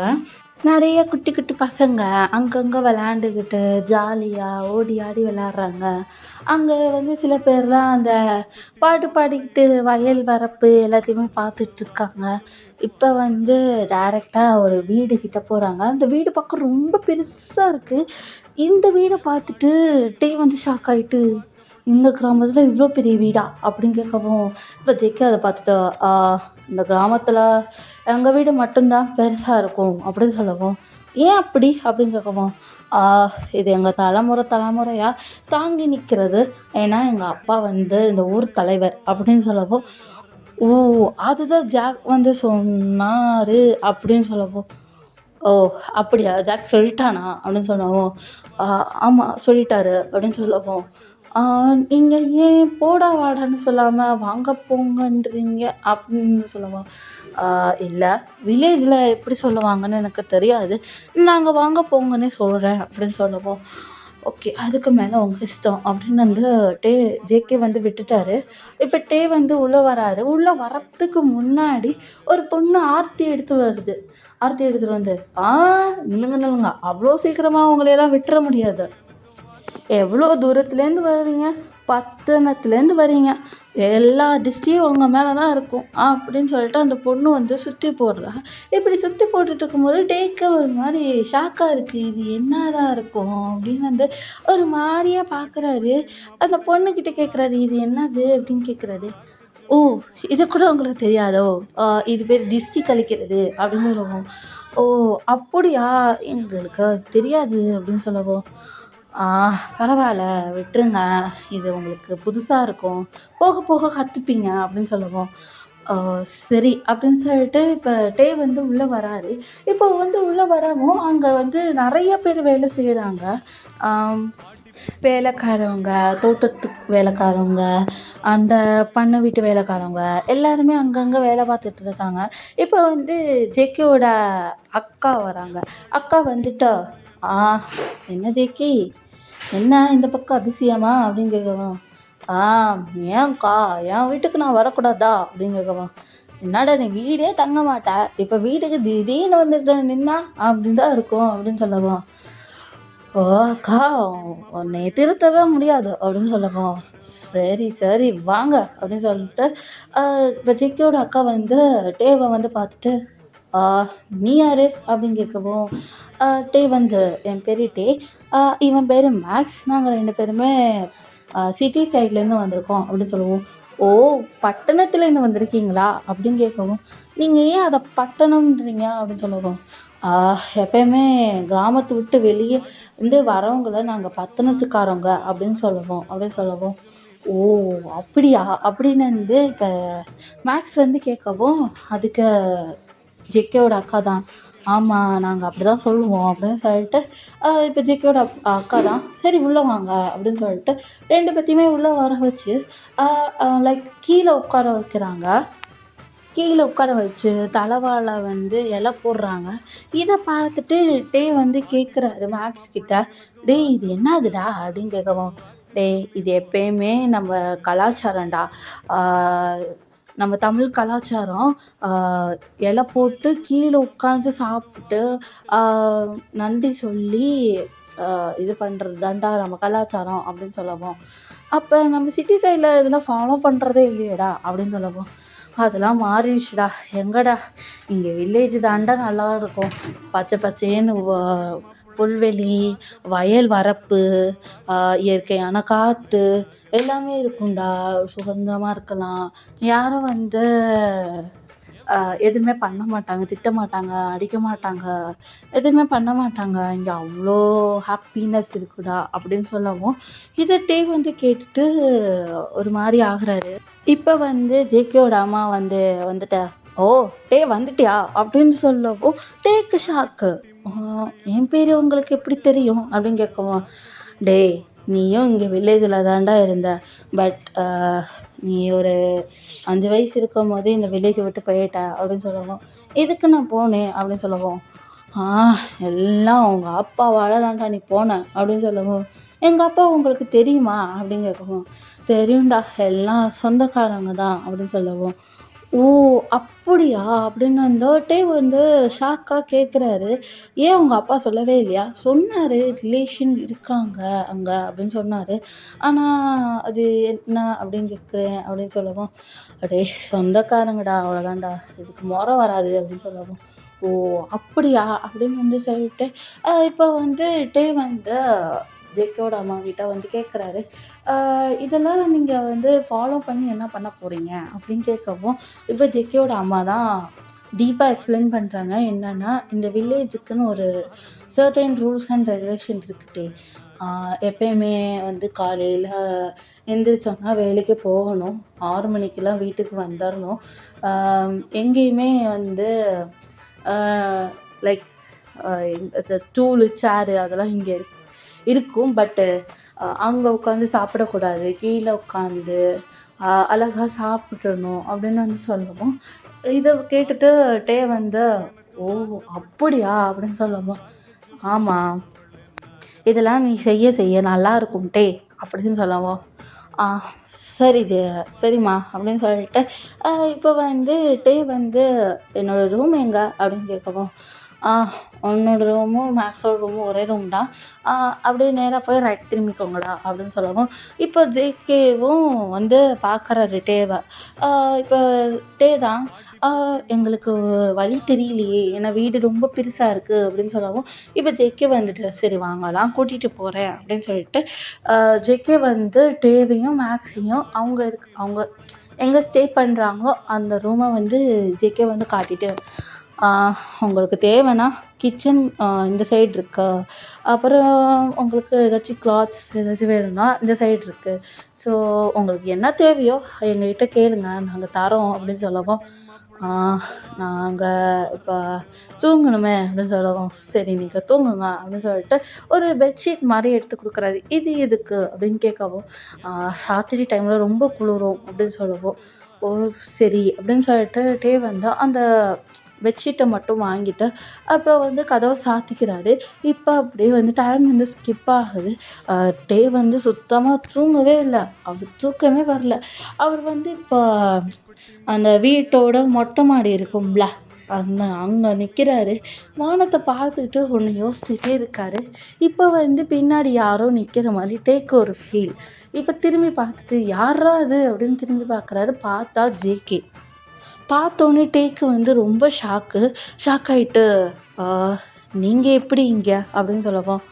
நெறைய குட்டி குட்டி பசங்க அங்கங்க விளையாண்டுக்கிட்டு, ஜாலியா ஓடி ஆடி விளையாடுறாங்க. அங்க வந்து சில பேர்லாம் அந்த பாட்டு பாடிக்கிட்டு வயல் வரப்பு எல்லாத்தையுமே பார்த்துட்ருக்காங்க. இப்ப வந்து டைரக்ட்டா ஒரு வீடு கிட்ட போறாங்க. அந்த வீடு பார்க்க ரொம்ப பெருசா இருக்கு. இந்த வீட பார்த்துட்டு வந்து ஷாக் ஆயிட்டு, "இந்த கிராமத்துல இவ்ளோ பெரிய வீடா?" அப்படின்னு கேட்கவும், இப்ப ஜெக்கி அத பார்த்துட்டு, "ஆ இந்த கிராமத்துல எங்க வீடு மட்டும் தான் பெருசா இருக்கும்." அப்படின்னு சொல்லவும், "ஏன் அப்படி?" அப்படின்னு கேட்கவும், "ஆ இது எங்க தலைமுறை தலைமுறையா தாங்கி நிக்கிறது. ஏன்னா எங்க அப்பா வந்து இந்த ஊர் தலைவர்." அப்படின்னு சொல்லவும், "ஓ! அதுதான் ஜாக் வந்து சொன்னாரு." அப்படின்னு சொல்லவும், "ஓ! அப்படியா? ஜாக் சொல்லிட்டானா?" அப்படின்னு சொல்லவும், "ஆ ஆமா சொல்லிட்டாரு." அப்படின்னு சொல்லவும், "ஆ நீங்க ஏன் போடா வாடான்னு சொல்லாம வாங்க போங்கன்றீங்க?" அப்படின்னு சொல்லவும், இல்ல வில்லேஜ்ல எப்படி சொல்லுவாங்கன்னு எனக்கு தெரியாது. நாங்க வாங்க போங்கன்னே சொல்றேன்." அப்படின்னு சொல்லவும், "ஓகே. அதுக்கு மேல உங்க இஷ்டம்." அப்படின்னு வந்து டே ஜேகே வந்து விட்டுட்டாரு. இப்ப வந்து உள்ள வராரு. உள்ள வரத்துக்கு முன்னாடி ஒரு பொண்ணு ஆர்த்தி எடுத்து வருது. ஆர்த்தி எடுத்துட்டு வந்து, "ஆ நில்லுங்க நில்லுங்க. அவ்ளோ சீக்கிரமா உங்களையெல்லாம் விட்டுற முடியாது. எவ்வளோ தூரத்துலேருந்து வர்றீங்க? பட்டணத்துலேருந்து வர்றீங்க. எல்லா டிஸ்ட்ரியும் உங்க மேல தான் இருக்கும்." அப்படின்னு சொல்லிட்டு அந்த பொண்ணு வந்து சுத்தி போடுறா. இப்படி சுத்தி போட்டுட்டு இருக்கும்போது டேக்கு ஒரு மாரி ஷாக்கா இருக்கு. இது என்னடா இருக்கும்? அப்படின்னு வந்து ஒரு மாரியா பார்க்குறாரு. அந்த பொண்ணுகிட்ட கேட்குறாரு, "இது என்னது?" அப்படின்னு கேட்குறாரு. "ஓ! இது கூட உங்களுக்கு தெரியாதோ? அ இது பேர் திஷ்டி கழிக்கிறது." அப்படின்னு சொல்லவும், "ஓ! அப்படியா? எங்களுக்கு அது தெரியாது." அப்படின்னு சொல்லவும், "ஆ பரவால்ல விட்டுருங்க. இது உங்களுக்கு புதுசா இருக்கும். போக போக கத்துப்பீங்க." அப்படின்னு சொல்லவும், "ஓ! சரி." அப்படின்னு சொல்லிட்டு இப்ப வந்து உள்ள வராரு. இப்போ வந்து உள்ள வரவும் அங்க வந்து நெறைய பேர் வேலை செய்றாங்க. ஆம். வேலைக்காரவங்க, தோட்டத்துக்கு வேலைக்காரவங்க, அந்த பண்ணை வீட்டு வேலைக்காரவங்க எல்லாருமே அங்கங்க வேலை பார்த்துட்டு இருக்காங்க. இப்போ வந்து ஜேகேவோட அக்கா வராங்க. அக்கா வந்துட்டு, "ஆ என்ன ஜேக்கி? என்ன இந்த பக்கம் அதிசயமா?" அப்படின்னு கேட்கவும், "ஆ ஏன்க்கா? என் வீட்டுக்கு நான் வரக்கூடாதா?" அப்படின்னு கேட்கவும், "என்னடா நீ வீடே தங்க மாட்ட. இப்ப வீட்டுக்கு திடீர்னு வந்துட்டு நின்னா அப்படின்னு தான் இருக்கும்." அப்படின்னு சொல்லவும், ஓ அக்கா, உன்னைய திருத்தவே முடியாது அப்படின்னு சொல்லவும், சரி சரி வாங்க அப்படின்னு சொல்லிட்டு இப்போ ஜிக்கியோட அக்கா வந்து டேவை வந்து பார்த்துட்டு, "ஆ, நீ யாரு அப்படின்னு கேட்கவும், டே வந்து என் பேர் டே, இவன் பேர் மேக்ஸ், நாங்கள் ரெண்டு பேருமே சிட்டி சைட்லேருந்து வந்திருக்கோம் அப்படின்னு சொல்லுவோம். ஓ, பட்டணத்துலேருந்து வந்திருக்கீங்களா அப்படின்னு கேட்கவும், நீங்கள் ஏன் அதை பட்டணம்ன்றீங்க அப்படின்னு சொல்லவும், "ஆ, எப்பயுமே கிராமத்தை விட்டு வெளியே வந்து வரவங்கள நாங்கள் பட்டணத்துக்காரவங்க அப்படின்னு சொல்லவும், ஓ அப்படியா அப்படின்னு வந்து இப்போ மேக்ஸ் வந்து கேட்கவும், அதுக்கு ஜேகேவோட அக்கா தான், ஆமாம் நாங்கள் அப்படி தான் சொல்லுவோம் அப்படின்னு சொல்லிட்டு இப்போ ஜேகேவோட அக்கா தான், சரி உள்ளே வாங்க அப்படின்னு சொல்லிட்டு ரெண்டு பேத்தையுமே உள்ளே வர வச்சு லைக் கீழே உட்கார வைக்கிறாங்க. கீழே உட்கார வச்சு தலவாழ வந்து இலை போடுறாங்க. இதை பார்த்துட்டு டே வந்து கேட்குறாரு மேக்ஸ் கிட்ட, டேய் இது என்னதுடா அப்படின்னு கேட்கவும், டேய் இது எப்பயுமே நம்ம கலாச்சாரம்டா, நம்ம தமிழ் கலாச்சாரம், இலை போட்டு கீழே உட்காந்து சாப்பிட்டு நன்றி சொல்லி இது பண்ணுறது தான்டா நம்ம கலாச்சாரம் அப்படின்னு சொல்லவும், அப்போ நம்ம சிட்டி சைடில் இதெல்லாம் ஃபாலோ பண்ணுறதே இல்லையேடா அப்படின்னு சொல்லவும், அதெல்லாம் மாறிடுச்சுடா, எங்கடா இங்கே வில்லேஜ் தான்டா நல்லா இருக்கும், பச்சை பச்சேன்னு புல்வெளி, வயல் வரப்பு, இயற்கையான காற்று எல்லாமே இருக்கும்டா, சுதந்திரமாக இருக்கலாம், யாரும் வந்து எதுவுமே பண்ண மாட்டாங்க, திட்ட மாட்டாங்க, அடிக்க மாட்டாங்க, எதுவுமே பண்ண மாட்டாங்க, இங்கே அவ்வளோ ஹாப்பினஸ் இருக்குடா அப்படின்னு சொல்லவும், இதை டே வந்து கேட்டுட்டு ஒரு மாதிரி ஆகுறாரு. இப்போ வந்து ஜேகேவோட அம்மா வந்து வந்துட்டா, ஓ டே வந்துட்டியா அப்படின்னு சொல்லவும் டேக்கு ஷாக்கு, என் பேர் உங்களுக்கு எப்படி தெரியும் அப்படின்னு கேட்கவும், டேய் நீயும் இங்கே வில்லேஜில் தான்டா இருந்த, பட் நீ ஒரு 5 வயசு இருக்கும் போதே இந்த வில்லேஜை விட்டு போயிட்ட அப்படின்னு சொல்லவும், எதுக்கு நான் போனேன் அப்படின்னு சொல்லவும், ஆ எல்லாம் உங்கள் அப்பாவால் தான்டா நீ போன அப்படின்னு சொல்லவும், எங்கள் அப்பா உங்களுக்கு தெரியுமா அப்படின்னு கேட்கவும், தெரியும்டா எல்லாம் சொந்தக்காரங்க தான் அப்படின்னு சொல்லவும், ஓ அப்படியா அப்படின்னு வந்துட்டே வந்து ஷாக்காக கேட்குறாரு. ஏன் உங்கள் அப்பா சொல்லவே இல்லையா? சொன்னார் ரிலேஷன் இருக்காங்க அங்கே அப்படின்னு சொன்னார், ஆனால் அது என்ன அப்படின்னு கேட்குறேன் அப்படின்னு சொல்லவும், அடே சொந்தக்காரங்கடா அவ்வளோதான்டா, இதுக்கு முறை வராது அப்படின்னு சொல்லவும், ஓ அப்படியா அப்படின்னு வந்து சொல்லிட்டு இப்போ வந்து டே வந்து ஜேகேவோட அம்மாக்கிட்ட வந்து கேட்குறாரு, இதெல்லாம் நீங்கள் வந்து ஃபாலோ பண்ணி என்ன பண்ண போகிறீங்க அப்படின்னு கேட்கவும், இப்போ ஜேகேவோட அம்மா தான் டீப்பாக எக்ஸ்பிளைன் பண்ணுறாங்க. என்னென்னா இந்த வில்லேஜுக்குன்னு ஒரு சர்டைன் ரூல்ஸ் அண்ட் ரெகுலேஷன் இருக்குது. எப்பயுமே வந்து காலையில் எந்திரிச்சோன்னா வேலைக்கு போகணும், 6 மணிக்கெலாம் வீட்டுக்கு வந்துடணும், எங்கேயுமே வந்து லைக் ஸ்டூலு சேரு அதெல்லாம் இங்கே இருக்கும், பட்டு அங்கே உட்காந்து சாப்பிடக்கூடாது, கீழே உட்காந்து அழகாக சாப்பிடணும் அப்படின்னு வந்து சொல்லவும், இதை கேட்டுட்டு டே வந்து, ஓ அப்படியா அப்படின்னு சொல்லவும், ஆமாம் இதெல்லாம் நீ செய்ய செய்ய நல்லா இருக்கும் டே அப்படின்னு சொல்லவும், சரி சரிம்மா அப்படின்னு சொல்லிட்டு இப்போ வந்து டே வந்து என்னோடய ரூம் எங்கே அப்படின்னு கேட்கவும், உன்னோட ரூமும் மேக்ஸோட ரூமும் ஒரே ரூம் தான், அப்படியே நேராக போய் ரைட் திரும்பிக்கோங்கடா அப்படின்னு சொல்லவும், இப்போ ஜேகேவும் வந்து பார்க்குறாரு டேவை. இப்போ டே தான், எங்களுக்கு வழி தெரியலையே, ஏன்னா வீடு ரொம்ப பெருசாக இருக்குது அப்படின்னு சொல்லவும், இப்போ ஜேகே வந்துட்டு சரி வாங்கலாம் கூட்டிகிட்டு போகிறேன் அப்படின்னு சொல்லிட்டு ஜேகே வந்து டேவையும் மேக்ஸையும் அவங்க எங்கே ஸ்டே பண்ணுறாங்களோ அந்த ரூமை வந்து ஜேகே வந்து காட்டிட்டு, உங்களுக்கு தேவைன்னா கிச்சன் இந்த சைடு இருக்கு, அப்புறம் உங்களுக்கு ஏதாச்சும் கிளாத்ஸ் ஏதாச்சும் வேணும்னா இந்த சைடு இருக்குது, ஸோ உங்களுக்கு என்ன தேவையோ எங்ககிட்ட கேளுங்க நாங்கள் தரோம் அப்படின்னு சொல்லவும், நாங்கள் இப்போ தூங்கணுமே அப்படின்னு சொல்லவும், சரி நீங்கள் தூங்குங்க அப்படின்னு சொல்லிட்டு ஒரு பெட்ஷீட் மாதிரி எடுத்து கொடுக்குறாரு. இது எதுக்கு அப்படின்னு கேட்கவும், ராத்திரி டைமில் ரொம்ப குளிரும் அப்படின்னு சொல்லவும், ஓ சரி அப்படின்னு சொல்லிட்டு டே வந்து அந்த பெட்ஷீட்டை மட்டும் வாங்கிட்டு அப்புறம் வந்து கதவை சாத்திக்கிறாரு. இப்போ அப்படியே வந்து டைம் வந்து ஸ்கிப் ஆகுது. டே வந்து சுத்தமாக தூங்கவே இல்லை, அவருக்கு தூக்கமே வரல. அவர் வந்து இப்போ அந்த வீட்டோட மொட்டை மாடி இருக்கும்ல, அங்கே நிற்கிறாரு. வானத்தை பார்த்துக்கிட்டு ஒன்று யோசிச்சுட்டே இருக்காரு. இப்போ வந்து பின்னாடி யாரோ நிற்கிற மாதிரி டேக் ஒரு ஃபீல். இப்போ திரும்பி பார்த்துட்டு யாரா அது அப்படின்னு திரும்பி பார்க்குறாரு. பார்த்தா ஜேகே. பார்த்தோன்னே டேக்கு வந்து ரொம்ப ஷாக் ஆகிட்டு நீங்கள் எப்படி இங்கே அப்படின்னு சொல்லவும்,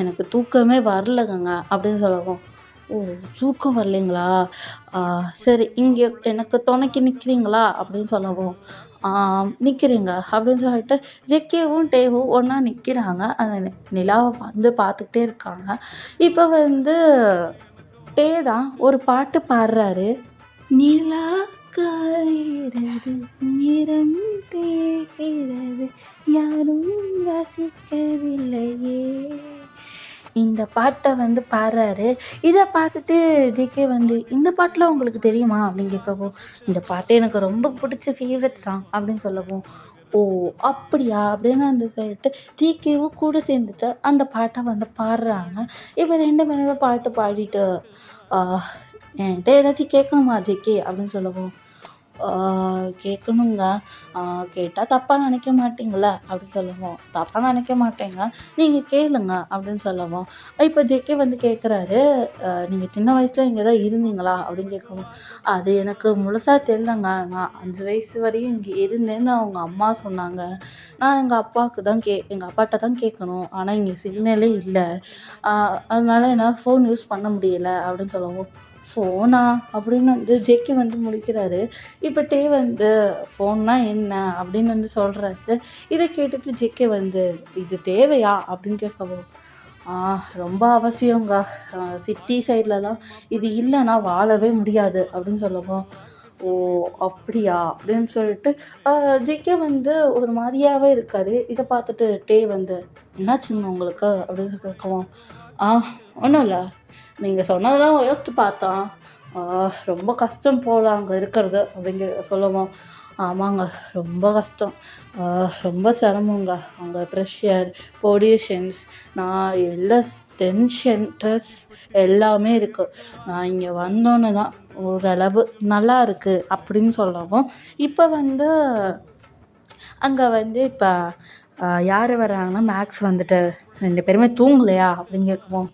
எனக்கு தூக்கமே வரலங்க அப்படின்னு சொல்லவும், ஓ தூக்கம் வரலைங்களா, சரி இங்கே எனக்கு துணைக்கு நிற்கிறீங்களா அப்படின்னு சொல்லவும், நிற்கிறீங்க அப்படின்னு சொல்லிட்டு ஜெக்கேவும் டேவும் ஒன்றா நிற்கிறாங்க. அந்த நிலாவை வந்து பார்த்துக்கிட்டே இருக்காங்க. இப்போ வந்து டே தான் ஒரு பாட்டு பாடுறாரு. நிலா காய்கிறது நிறம் தேய்கிறது யாரும் ரசிக்கவில்லையே. இந்த பாட்டை வந்து பாடுறாரு. இதை பார்த்துட்டு ஜேகே வந்து இந்த பாட்டெலாம் உங்களுக்கு தெரியுமா அப்படின்னு கேட்கவும், இந்த பாட்டு எனக்கு ரொம்ப பிடிச்ச ஃபேவரட் சாங் அப்படின்னு சொல்லவும், ஓ அப்படியா அப்படின்னு அந்த சொல்லிட்டு ஜேகேவும் கூட சேர்ந்துட்டு அந்த பாட்டை வந்து பாடுறாங்க. இப்போ 2 பேருமே பாட்டு பாடிட்டு என்கிட்ட ஏதாச்சும் கேட்கணுமா ஜேகே அப்படின்னு சொல்லவும், கேட்கணுங்க, கேட்டால் தப்பாக நினைக்க மாட்டீங்களா அப்படின்னு சொல்லவும், தப்பாக நினைக்க மாட்டேங்க, நீங்கள் கேளுங்க அப்படின்னு சொல்லவும், இப்போ ஜேகே வந்து கேட்குறாரு, நீங்கள் சின்ன வயசில் இங்கே தான் இருந்தீங்களா அப்படின்னு கேட்கவும், அது எனக்கு முழுசாக தெரிலங்க, நான் 5 வயசு வரையும் இங்கே இருந்தேன்னு அவங்க அம்மா சொன்னாங்க. நான் எங்கள் அப்பாட்ட தான் கேட்கணும், ஆனால் இங்கே சிக்னலே இல்லை, அதனால என்னால் ஃபோன் யூஸ் பண்ண முடியலை அப்படின்னு சொல்லவும், ஃபோனா அப்படின்னு வந்து ஜேகே வந்து முழிக்கிறாரு. இப்போ டே வந்து ஃபோன்னா என்ன அப்படின்னு வந்து சொல்கிறாரு. இதை கேட்டுட்டு ஜேகே வந்து இது தேவையா அப்படின்னு கேட்கவும், ரொம்ப அவசியங்க, சிட்டி சைட்லலாம் இது இல்லைன்னா வாழவே முடியாது அப்படின்னு சொல்லவும், ஓ அப்படியா அப்படின்னு சொல்லிட்டு ஜேகே வந்து ஒரு மாதிரியாகவே இருக்காரு. இதை பார்த்துட்டு டே வந்து என்னாச்சுங்க உங்களுக்கு அப்படின்னு கேட்கவும், ஒன்றும் இல்லை, நீங்கள் சொன்னதெல்லாம் யோசித்து பார்த்தோம், ரொம்ப கஷ்டம் போல் அங்கே இருக்கிறது அப்படிங்க சொல்லவும், ஆமாங்க ரொம்ப கஷ்டம், ரொம்ப சிரமங்க, அங்கே ப்ரெஷர், பொல்யூஷன்ஸ், நான் எல்லா டென்ஷன் ஸ்ட்ரெஸ் எல்லாமே இருக்குது, நான் இங்கே வந்தோன்னே தான் ஓரளவு நல்லா இருக்குது அப்படின்னு சொல்லவும், இப்போ வந்து அங்கே வந்து இப்போ யார் வராங்கன்னா மேக்ஸ் வந்துட்டு 2 பேருமே தூங்கலையா அப்படின்னு கேட்கவும்,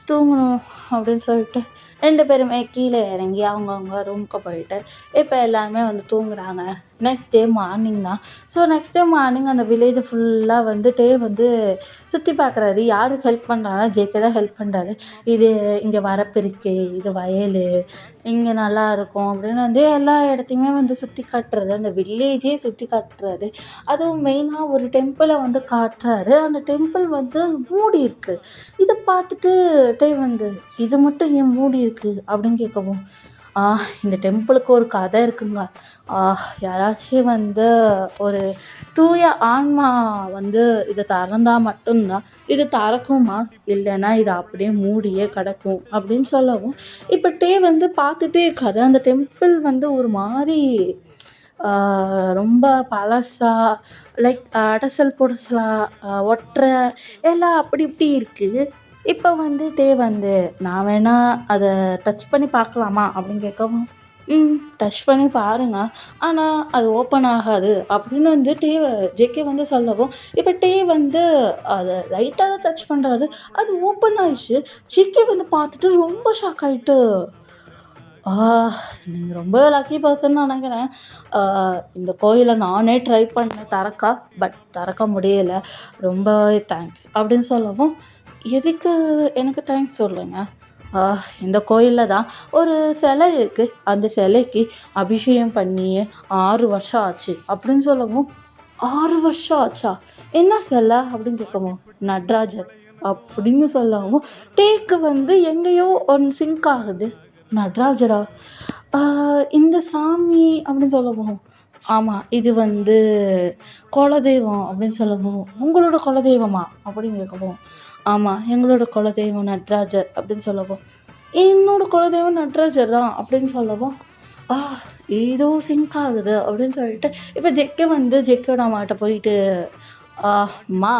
தூங்கணும் அப்படின்னு சொல்லிட்டு 2 பேருமே கீழே இறங்கி அவங்கவுங்க ரூமுக்கு போயிட்டு இப்போ எல்லாருமே வந்து தூங்குறாங்க. நெக்ஸ்ட் டே மார்னிங் தான். ஸோ நெக்ஸ்ட் டே மார்னிங் அந்த வில்லேஜை ஃபுல்லாக வந்து டே வந்து சுற்றி பார்க்குறாரு. யாருக்கு ஹெல்ப் பண்ணுறாங்கன்னா ஜேகே தான் ஹெல்ப் பண்ணுறாரு. இது இங்கே வரப்பு இருக்குது, இது வயல், இங்கே நல்லாயிருக்கும் அப்படின்னு வந்து எல்லா இடத்தையுமே வந்து சுற்றி காட்டுறாரு. அந்த வில்லேஜே சுற்றி காட்டுறாரு. அதுவும் மெயினாக ஒரு டெம்பிளை வந்து காட்டுறாரு. அந்த டெம்பிள் வந்து மூடி இருக்குது. இதை பார்த்துட்டு டே வந்து இது மட்டும் ஏன் மூடி இருக்குது அப்படின்னு கேட்கவும், இந்த டெம்பிளுக்கு ஒரு கதை இருக்குங்க, யாராச்சும் வந்து ஒரு தூய ஆன்மா வந்து இதை திறந்தால் மட்டும்தான் இது திறக்குமா, இல்லைன்னா இது அப்படியே மூடியே கிடக்கும் அப்படின்னு சொல்லவும், இப்போ டே வந்து பார்த்துட்டே இருக்காரு. அந்த டெம்பிள் வந்து ஒரு மாதிரி ரொம்ப பழசா, லைக் அடசல் புடசலா, ஒட்டுற எல்லாம் அப்படி இப்படி இருக்குது. இப்போ வந்து டே வந்து நான் வேணா அதை டச் பண்ணி பார்க்கலாமா அப்படின்னு கேட்கவும், டச் பண்ணி பாருங்க, ஆனால் அது ஓப்பன் ஆகாது அப்படின்னு வந்து ஜேகே வந்து சொல்லவும், இப்போ டே வந்து அதை லைட்டாக தான் டச் பண்ணுறாரு, அது ஓப்பன் ஆயிடுச்சு. ஜேகே வந்து பார்த்துட்டு ரொம்ப ஷாக் ஆகிட்டு, நீங்கள் ரொம்ப லக்கி பர்சன் நினைக்கிறேன், இந்த கோயிலை நானே ட்ரை பண்ணேன் பட் திறக்க முடியலை, ரொம்ப தேங்க்ஸ் அப்படின்னு சொல்லவும், எதுக்கு எனக்கு தேங்க்ஸ் சொல்லுங்க, இந்த கோயிலில் தான் ஒரு சிலை இருக்குது, அந்த சிலைக்கு அபிஷேகம் பண்ணி 6 வருஷம் ஆச்சு அப்படின்னு சொல்லவும், 6 வருஷம் ஆச்சா, என்ன சிலை அப்படின்னு கேட்கவும், நடராஜர் அப்படின்னு சொல்லவும், டேக்கு வந்து எங்கேயோ ஒன்று சிங்க் ஆகுது. நடராஜரா, இந்த சாமி அப்படின்னு சொல்லவும், ஆமாம் இது வந்து குலதெய்வம் அப்படின்னு சொல்லவும், உங்களோட குலதெய்வமா அப்படின்னு கேட்கவும், ஆமாம் எங்களோட குலதெய்வம் நடராஜர் அப்படின்னு சொல்லவும், என்னோட குலதெய்வம் நடராஜர் தான் அப்படின்னு சொல்லவும், ஏதோ சிங்க் ஆகுது அப்படின்னு சொல்லிட்டு இப்போ ஜெக்கோட அம்மாட்ட போயிட்டு, அம்மா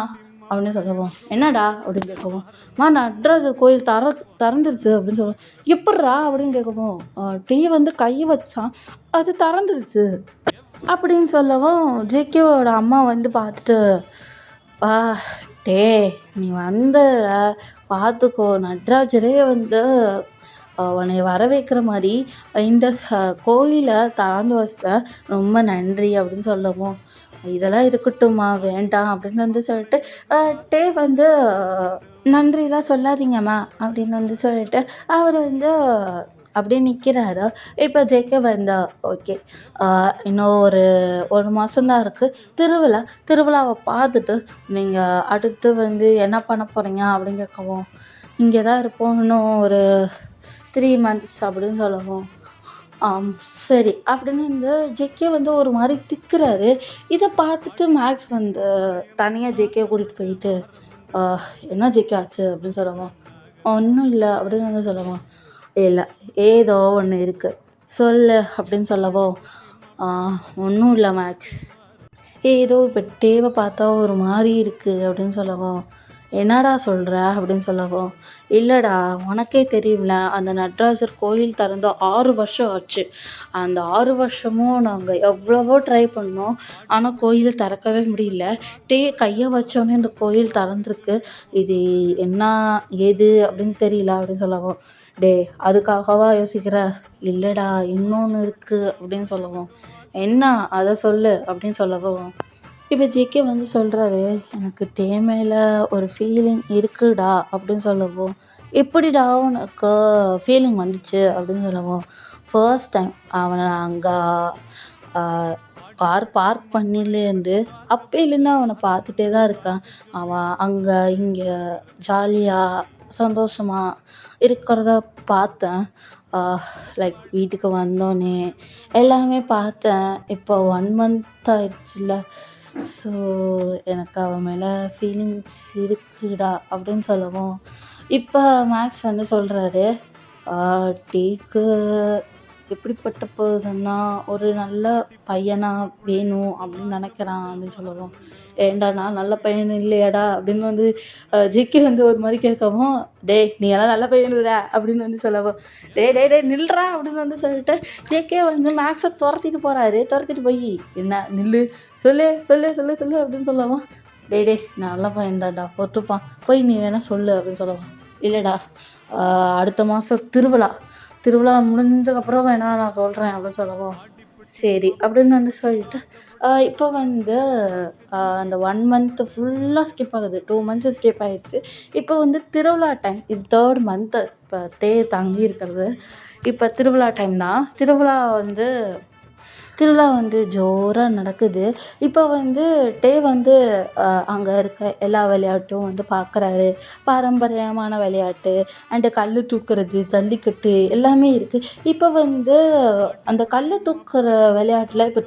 அப்படின்னு சொல்லவும், என்னடா அப்படின்னு கேட்கவும், நடராஜர் கோயில் திறந்துருச்சு அப்படின்னு சொல்லுவோம், எப்பட்றா அப்படின்னு கேட்கவும், டீ வந்து கை வச்சான், அது திறந்துருச்சு. அப்படின்னு சொல்லவும் ஜேகேவோட அம்மா வந்து பார்த்துட்டு, "ஆ டேய் நீ வந்து பார்த்துக்கோ, நட்ராஜரே வந்து உன்னைய வர வைக்கிற மாதிரி இந்த கோயிலை திறந்து வச்சிட்ட, ரொம்ப நன்றி" அப்படின்னு சொல்லவும், "இதெல்லாம் இருக்கட்டும்மா, வேண்டாம்" அப்படின்னு வந்து சொல்லிட்டு டே வந்து நன்றிலாம் சொல்லாதீங்கம்மா அப்படின்னு வந்து சொல்லிட்டு அவர் வந்து அப்படியே நிற்கிறாரு. இப்போ ஜேகே வந்து ஓகே, இன்னும் ஒரு மாதம் தான் இருக்குது திருவிழா. திருவிழாவை பார்த்துட்டு நீங்கள் அடுத்து வந்து என்ன பண்ண போகிறீங்க அப்படின்னு கேட்கவும், இங்கே தான் இருப்போம் இன்னும் ஒரு 3 மந்த்ஸ் அப்படின்னு சொல்லவும், சரி அப்படின்னு வந்து ஜேகே வந்து ஒரு மாதிரி திக்குறாரு. இதை பார்த்துட்டு மேக்ஸ் வந்து தனியாக ஜேகே கூட்டிகிட்டு போயிட்டு, என்ன ஜேகே ஆச்சு அப்படின்னு சொல்லவும், ஒன்றும் இல்லை அப்படின்னு வந்து சொல்லவும், இல்லை ஏதோ ஒன்று இருக்குது சொல்லு அப்படின்னு சொல்லவும், ஒன்றும் இல்லை மேக்ஸ், ஏதோ இப்போ டேவை பார்த்தா ஒரு மாதிரி இருக்குது அப்படின்னு சொல்லவும், என்னடா சொல்கிற அப்படின்னு சொல்லவும், இல்லைடா உனக்கே தெரியும்ல அந்த நட்ராஜர் கோயில் திறந்து 6 வருஷம் ஆச்சு. அந்த 6 வருஷமும் நாங்கள் எவ்வளவோ ட்ரை பண்ணோம், ஆனால் கோயில் திறக்கவே முடியல. கையை வச்சோன்னே இந்த கோயில் திறந்துருக்கு. இது என்ன ஏது அப்படின்னு தெரியல அப்படின்னு சொல்லவும், அதுக்காகவா யோசிக்கிற? இல்லைடா இன்னொன்று இருக்குது அப்படின்னு சொல்லவும், என்ன அதை சொல்லு அப்படின்னு சொல்லவும், இப்போ ஜேகே வந்து சொல்கிறாரு, எனக்கு மேலே ஒரு ஃபீலிங் இருக்குடா அப்படின்னு சொல்லவும், எப்படிடா உனக்கு ஃபீலிங் வந்துச்சு அப்படின்னு சொல்லவும், ஃபர்ஸ்ட் டைம் அவனை அங்கே கார் பார்க் பண்ணிலேருந்து அப்பையிலேருந்து அவனை பார்த்துட்டே தான் இருக்கேன். அவன் அங்கே இங்கே ஜாலியாக சந்தோஷமாக இருக்கிறத பார்த்தேன். லைக் வீட்டுக்கு வந்தோடனே எல்லாமே பார்த்தேன். இப்போ 1 மந்த் ஆயிடுச்சுல்ல, ஸோ எனக்கு அவன் மேலே ஃபீலிங்ஸ் இருக்குடா அப்படின்னு சொல்லவும், இப்போ மேக்ஸ் வந்து சொல்கிறாரு, டேக்கு எப்படிப்பட்ட பர்சன்னா ஒரு நல்ல பையனாக வேணும் அப்படின்னு நினைக்கிறான் அப்படின்னு சொல்லவும், ஏன்டா நான் நல்ல பையன் இல்லையாடா அப்படின்னு வந்து ஜேகே வந்து ஒரு மாதிரி கேட்கவும், நீ எல்லாம் நல்ல பையன் இல்லைடா அப்படின்னு வந்து சொல்லவும், டே நில்றா அப்படின்னு வந்து சொல்லிட்டு ஜேகே வந்து மேக்ஸை துரத்திட்டு போகிறாரு. துரத்திட்டு போய், என்ன நில்லு, சொல்லு சொல்லு சொல்லு சொல்லு அப்படின்னு சொல்லவும், நான் நல்ல பையன்டாடா ஒத்துப்பான், போய் நீ வேணால் சொல்லு அப்படின்னு சொல்லவும், இல்லைடா அடுத்த மாதம் திருவிழா முடிஞ்சதுக்கப்புறம் வேணா நான் சொல்கிறேன் அப்படின்னு சொல்லவும், சரி அப்படின்னு வந்து சொல்லிட்டு இப்போ வந்து அந்த 1 மந்த்து ஃபுல்லாக ஸ்கிப் ஆகுது. 2 மந்த்ஸ் ஸ்கிப் ஆகிடுச்சு. இப்போ வந்து திருவிழா டைம். இது 3rd மந்த்து இப்போ தங்கி இருக்கிறது. இப்போ திருவிழா டைம் தான். திருவிழா வந்து ஜோராக நடக்குது. இப்போ வந்து வந்து அங்கே இருக்க எல்லா விளையாட்டும் வந்து பார்க்குறாரு. பாரம்பரியமான விளையாட்டு அண்டு கல் தூக்குறது, ஜல்லிக்கட்டு எல்லாமே இருக்குது. இப்போ வந்து அந்த கல் தூக்குற விளையாட்டில் இப்போ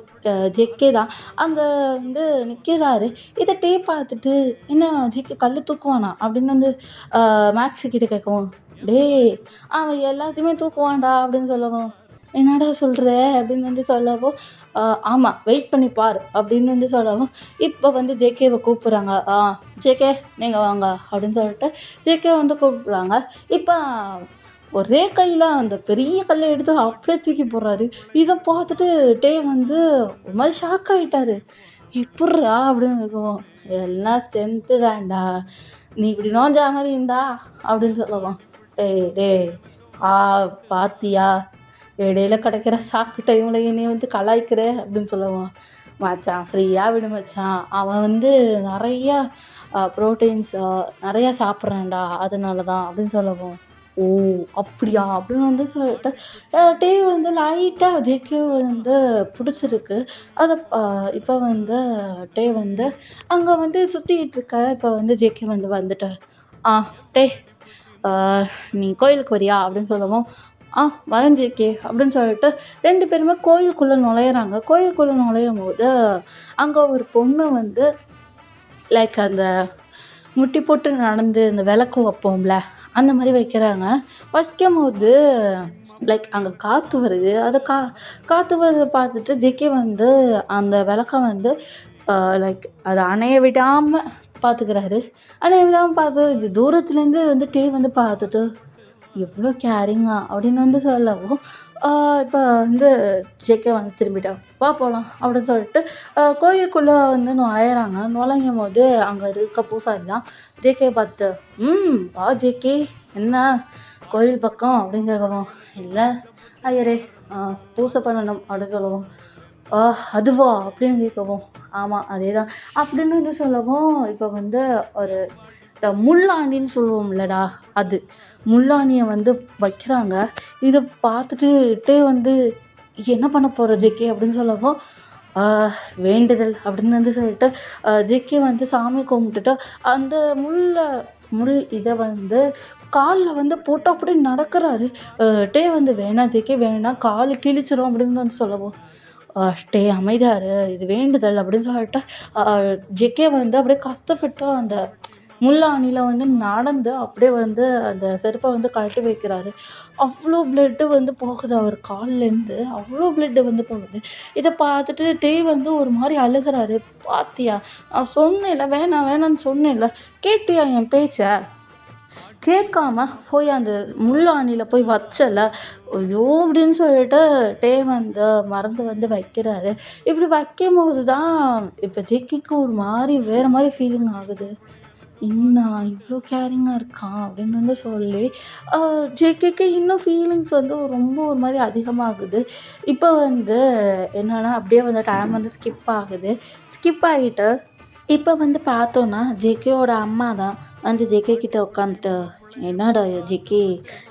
ஜேகே தான் அங்கே வந்து நிற்கிறாரு. இதை பார்த்துட்டு, என்ன ஜேகே கல் தூக்குவானா அப்படின்னு வந்து மேக்ஸு கிட்ட கேட்கவும், அவன் எல்லாத்தையுமே தூக்குவான்டா அப்படின்னு சொல்லவும், என்னடா சொல்கிற அப்படின்னு வந்து சொல்லவும், ஆமாம் வெயிட் பண்ணி பார் அப்படின்னு வந்து சொல்லவும், இப்போ வந்து ஜேகேவை கூப்பிட்றாங்க. ஜேகே நீங்கள் வாங்க அப்படின்னு சொல்லிட்டு ஜேகே வந்து கூப்பிட்றாங்க. இப்போ ஒரே கையில் அந்த பெரிய கல்லை எடுத்து அப்படியே தூக்கி போடுறாரு. இதை பார்த்துட்டு வந்து ஒரு மாதிரி ஷாக் ஆகிட்டாரு. எப்புட்றா அப்படின்னு கேட்கவும், எல்லாம் ஸ்ட்ரென்த்து தான்டா, நீ இப்படி நோஞ்சா மாதிரி இருந்தா அப்படின்னு சொல்லவும், டேய் பாத்தியா இடையில கிடைக்கிற சாக்கு டைமில் என்னை வந்து கலாய்க்கிற அப்படின்னு சொல்லவும், மச்சான் ஃப்ரீயாக விடு மச்சான், அவன் வந்து நிறையா ப்ரோட்டீன்ஸ் நிறையா சாப்பிட்றான்டா அதனால தான் அப்படின்னு சொல்லவும், ஓ அப்படியா அப்படின்னு வந்து சொல்லிட்டு வந்து லைட்டாக ஜேகே வந்து பிடிச்சிருக்கு. அதை இப்போ வந்து வந்து அங்கே வந்து சுற்றிக்கிட்டு இருக்க. இப்போ வந்து ஜேகே வந்து வந்துட்டு, டே நீ கோயிலுக்கு வரியா அப்படின்னு சொல்லவும், வரேன் ஜேகே அப்படின்னு சொல்லிட்டு 2 பேருமே கோயிலுக்குள்ளே நுழையிறாங்க. கோயிலுக்குள்ளே நுழையும்போது அங்கே ஒரு பொண்ணு வந்து லைக் அந்த முட்டி போட்டு நடந்து இந்த விளக்கு வைப்போம்ல அந்த மாதிரி வைக்கிறாங்க. வைக்கும்போது லைக் அங்கே காற்று வருது. அது காற்று வரதை பார்த்துட்டு ஜேகே வந்து அந்த விளக்க வந்து லைக் அதை அணைய விடாமல் பார்த்துக்கிறாரு. அணைய விடாமல் பார்த்து இது தூரத்துலேருந்து வந்து வந்து பார்த்துட்டு, எவ்வளோ கேரிங்கா அப்படின்னு வந்து சொல்லவும், இப்போ வந்து ஜேகே வந்து திரும்பிட்டா, "வா போலாம்" அப்படின்னு சொல்லிட்டு கோயிலுக்குள்ள வந்து நுழையிறாங்க. நுழையும்போது அங்க இருக்க பூசாரிலாம் ஜேகே பார்த்துட்டு, வா ஜேகே, என்ன கோயில் பக்கம்?" அப்படின்னு கேட்கவும், "இல்ல ஐயரே, பூசை பண்ணணும்" அப்படின்னு சொல்லவும், "ஆ அதுவா?" அப்படின்னு கேட்கவும், "ஆமா அதேதான்" அப்படின்னு வந்து சொல்லவும், இப்போ வந்து ஒரு முள்ளாண்டின்னு சொல்லுவோம்லடா, அது முள்ளாணிய வந்து வைக்கிறாங்க. இத பார்த்துட்டு வந்து, "என்ன பண்ண போற ஜேகே?" அப்படின்னு சொல்லவும், "ஆ வேண்டுதல்" அப்படின்னு வந்து சொல்லிட்டு ஜேகே வந்து சாமி கும்பிட்டுட்டு அந்த முள் இத வந்து கால்ல வந்து போட்டு அப்படியே நடக்குறாரு. டே வந்து, "வேணாம் ஜேகே வேணாம், காலு கிழிச்சிரும்" அப்படின்னு வந்து சொல்லவும், "டேய் அமைதியா இரு, இது வேண்டுதல்" அப்படின்னு சொல்லிட்டு அ ஜேகே வந்து அப்படியே கஷ்டப்பட்டு அந்த முள்ளாணில வந்து நடந்து அப்படியே வந்து அந்த செருப்ப வந்து கழட்டி வைக்கிறாரு. அவ்ளோ பிளட்டு வந்து போகுது அவர் கால்லேருந்து. அவ்ளோ பிளட்டு வந்து போகுது. இத பார்த்துட்டு டேய் வந்து ஒரு மாரி அழுகுறாரு. "பாத்தியா? நான் சொன்னேன்ல, வேணாம் வேணான்னு சொன்னேன்ல. கேட்டியா என் பேச்ச? கேட்காம போய் அந்த முள்ளாணில போய் வச்சல்ல." ஐயோ! அப்படின்னு சொல்லிட்டு டே வந்து மறந்து வந்து வைக்கிறாரு. இப்படி வைக்கும்போது தான் இப்ப ஜிக்கிக்கு ஒரு மாரி வேற மாரி ஃபீலிங் ஆகுது. என்ன இவ்ளோ கேரிங்கா இருக்கான் அப்படின்னு வந்து சொல்லி, அ ஜேகேக்கு இன்னும் ஃபீலிங்ஸ் வந்து ரொம்ப ஒரு மாரி அதிகமாகுது. இப்ப வந்து என்னன்னா, அப்படியே வந்து டைம் வந்து ஸ்கிப் ஆகுது. ஸ்கிப் ஆகிட்டு, இப்ப வந்து பார்த்தோம்னா, ஜேகேயோட அம்மா தான் வந்து ஜேகே கிட்ட உட்காந்துட்டு, "என்னடா ஜேகே,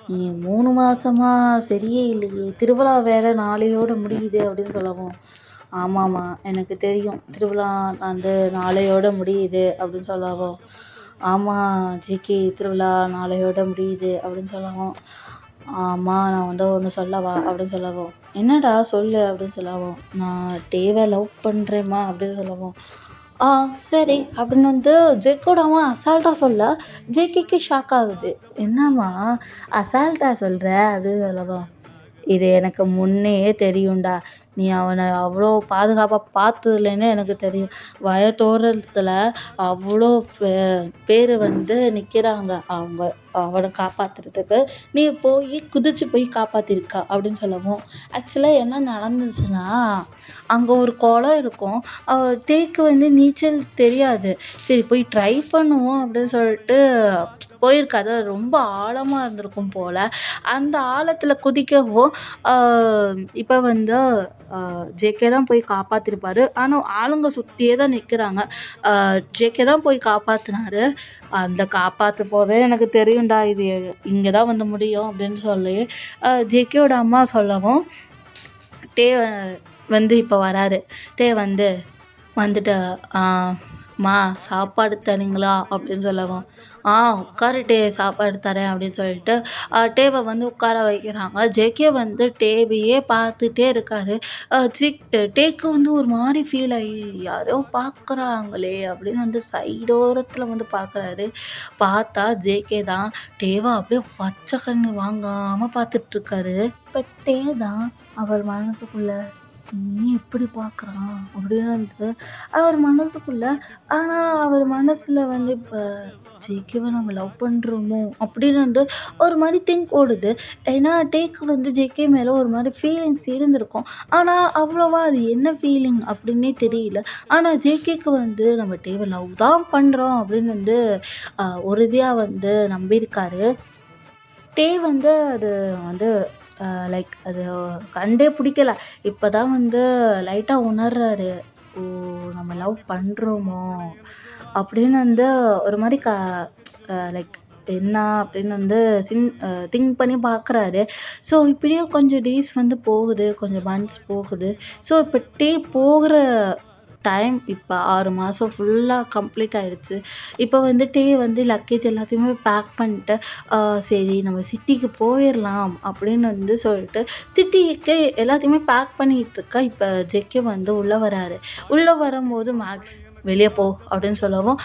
நீ 3 மாசமா சரியே இல்லையே! திருவிழா வேற நாளையோட முடியுது" அப்படின்னு சொல்லவும், "ஆமாம்மா, எனக்கு தெரியும். திருவிழா வந்து நாளையோட முடியுது" அப்படின்னு சொல்லவும், "ஆமா ஜேகே, திருவிழா நாளையோட முடியுது" அப்படின்னு சொல்லவும், "ஆமா, நான் வந்து ஒண்ணு சொல்லவா?" அப்படின்னு சொல்லவும், "என்னடா சொல்லு" அப்படின்னு சொல்லவும், "நான் டேவ லவ் பண்றேன்ம்மா" அப்படின்னு சொல்லவும், "ஆ சரி" அப்படின்னு வந்து ஜேக்கோட அம்மா அசால்ட்டா சொல்ல, ஜேகேக்கு ஷாக் ஆகுது. "என்னம்மா அசால்ட்டா சொல்ற?" அப்படின்னு சொல்லவும், "இது எனக்கு முன்னயே தெரியும்டா. நீ அவன அவ்ளோ பாதுகாப்பா பார்த்ததுலேருந்தே எனக்கு தெரியும். வயத்தோரத்துல அவ்ளோ பே பேரு வந்து நிக்கிறாங்க. அவன காப்பாத்துறதுக்கு. நீ குதிச்சு போய் காப்பாத்தியிருக்க" அப்படின்னு சொல்லவும், ஆக்சுவலா என்ன நடந்துச்சுன்னா, அங்க ஒரு குளம் இருக்கும். டேக்கு வந்து நீச்சல் தெரியாது. சரி போய் ட்ரை பண்ணுவோம் அப்படின்னு சொல்லிட்டு போயிருக்காரு. அது ரொம்ப ஆழமா இருந்திருக்கும் போல. அந்த ஆழத்துல குதிக்கவும், ஆ இப்ப வந்து ஜேகே தான் போய் காப்பாத்திருப்பாரு. ஆனா ஆளுங்க சுத்தியே தான் நிக்கிறாங்க. ஜேகே தான் போய் காப்பாத்துனாரு. அந்த காப்பாத்தும் போதே எனக்கு தெரியும்டா, இது இங்க தான் வந்து முடியும் அப்படின்னு சொல்லி, ஜேகேயோட அம்மா சொல்லவும், டே வந்து இப்ப வராரு. டே வந்துட்டு, "ஆ ம்மா சாப்பாடு தரீங்களா?" அப்படின்னு சொல்லவும், உட்காரு டே, சாப்பாடு தரேன்" அப்படின்னு சொல்லிட்டு டேவ வந்து உட்கார வைக்கிறாங்க. ஜேகே வந்து டேவையே பார்த்துட்டே இருக்காரு. டேக்கு வந்து ஒரு மாரி ஃபீல் ஆயி, "யாரோ பார்க்குறாங்களே" அப்படின்னு வந்து சைடோரத்துல வந்து பார்க்குறாரு. பார்த்தா ஜேகே தான். டேவ அப்படியே பச்சை கண்ணு வாங்காம பார்த்துட்ருக்காரு. இப்ப டே தான் அவர் மனசுக்குள்ள, "ஏன் இப்படி பார்க்குறான்?" அப்படின்னு வந்து அவர் மனசுக்குள்ள, ஆனா அவர் மனசுல வந்து இப்ப ஜேகேவ நம்ம லவ் பண்றோமோ அப்படின்னு வந்து ஒரு மாரி திங்க் ஓடுது. ஏன்னா டேக்கு வந்து ஜேகே மேல ஒரு மாரி ஃபீலிங்ஸ் இருந்திருக்கும். ஆனா அவ்வளவா அது என்ன ஃபீலிங் அப்படின்னே தெரியல. ஆனா ஜேகேக்கு வந்து நம்ம டேவ லவ் தான் பண்றோம் அப்படின்னு வந்து உறுதியா வந்து நம்பியிருக்காரு. டே வந்து அது வந்து லைக் அது கண்டே பிடிக்கல. இப்ப தான் வந்து லைட்டா உணர்றாரு. "ஓ! நம்ம லவ் பண்றோமோ!" அப்படின்னு வந்து ஒரு மாரி லைக் என்ன அப்படின்னு வந்து திங்க் பண்ணி பார்க்குறாரு. ஸோ இப்படியே கொஞ்சம் டேஸ் வந்து போகுது. கொஞ்சம் மந்த்ஸ் போகுது. ஸோ இப்ப டே போகுற டைம் இப்ப 6 மாசம் ஃபுல்லா கம்ப்ளீட் ஆயிருச்சு. இப்ப வந்துட்டு வந்து லக்கேஜ் எல்லாத்தையுமே பேக் பண்ணிட்டு, அ சரி நம்ம சிட்டிக்கு போயிரலாம் அப்படின்னு வந்து சொல்லிட்டு, சிட்டிக்கு எல்லாத்தையுமே பேக் பண்ணிட்டுருக்க, இப்ப ஜெக்கி வந்து உள்ள வராரு. உள்ள வரும்போது மேக்ஸ் "வெளிய போ" அப்படின்னு சொல்லவும்,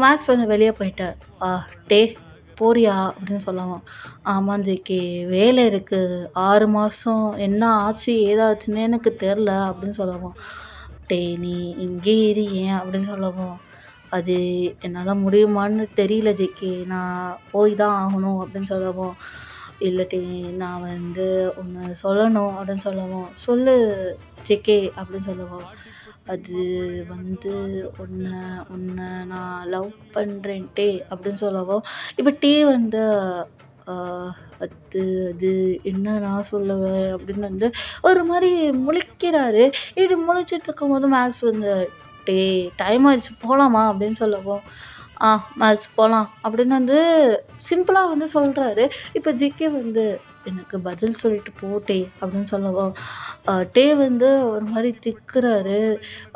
மேக்ஸ் வந்து வெளிய போயிட்டு, "அ டே போறியா?" அப்படின்னு சொல்லவும், "ஆமா ஜேகே, வேலை இருக்கு. 6 மாசம் என்ன ஆச்சு ஏதாச்சுன்னே எனக்கு தெர்ல" அப்படின்னு சொல்லவும், "டேய் நீ இங்கேயே இரு ஏன்?" அப்படின்னு சொல்லவும், "அது என்னால முடியுமான்னு தெரியல ஜேகே. நான் போய் தான் ஆகணும்" அப்படின்னு சொல்லவும், "இல்ல டே நான் வந்து ஒண்ணு சொல்லணும்" அப்படின்னு சொல்லவும், "சொல்லு ஜேகே" அப்படின்னு சொல்லவும், "அது வந்து உன்ன உன்ன நான் லவ் பண்றேன் டே" அப்படின்னு சொல்லவும், இப்ப டே வந்து அ அது அது என்ன நான் சொல்லுவேன் அப்படின்னு வந்து ஒரு மாரி முழிக்கிறாரு. இப்படி முழிச்சிட்டு இருக்கும்போது மேக்ஸ் வந்து, "டேய் டைம் ஆயிடுச்சு போலாமா?" அப்படின்னு சொல்லவும், "ஆ மேக்ஸ் போலாம்" அப்படின்னு வந்து சிம்பிளா வந்து சொல்றாரு. இப்ப ஜிகே வந்து, "எனக்கு பதில் சொல்லிட்டு போ டே" அப்படின்னு சொல்லவும், டே வந்து ஒரு மாரி திக்குறாரு.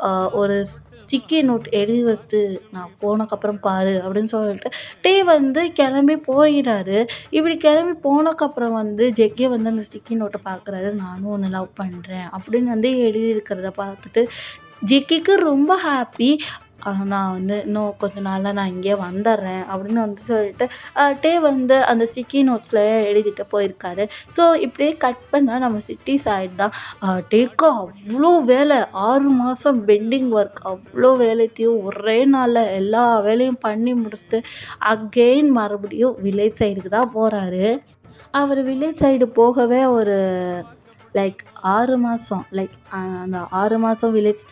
அ ஒரு ஸ்டிக்கி நோட் எழுதி வச்சுட்டு, "நான் போனக்கப்புறம் பாரு" அப்படின்னு சொல்லிட்டு டே வந்து கிளம்பி போயிறாரு. இப்படி கிளம்பி போனக்கப்புறம் வந்து ஜெக்கே வந்து அந்த ஸ்டிக்கி நோட்ட பார்க்குறாரு. "நானும் உன்ன லவ் பண்றேன்" அப்படின்னு வந்து எழுதியிருக்கிறத பார்த்துட்டு ஜிக்கிக்கு ரொம்ப ஹாப்பி. நான் வந்து இன்னும் கொஞ்ச நாள்ல நான் இங்கேயே வந்துர்றேன் அப்படின்னு வந்து சொல்லிட்டு, டே வந்து அந்த ஸ்டிக்கி நோட்ஸ்ல எழுதிட்டு போயிருக்காரு. ஸோ இப்படியே கட் பண்ணா நம்ம சிட்டி சைடு தான். டேக்கு அவ்ளோ வேலை 6 மாசம் பெண்டிங் ஒர்க் அவ்ளோ வேலைத்தையும் ஒரே நாள்ல எல்லா வேலையும் பண்ணி முடிச்சுட்டு, அகெயின் மறுபடியும் வில்லேஜ் சைடுக்கு தான் போறாரு. அவரு வில்லேஜ் சைடு போகவே ஒரு லைக் 6 மாசம் அந்த 6 மாசம் வில்லேஜ்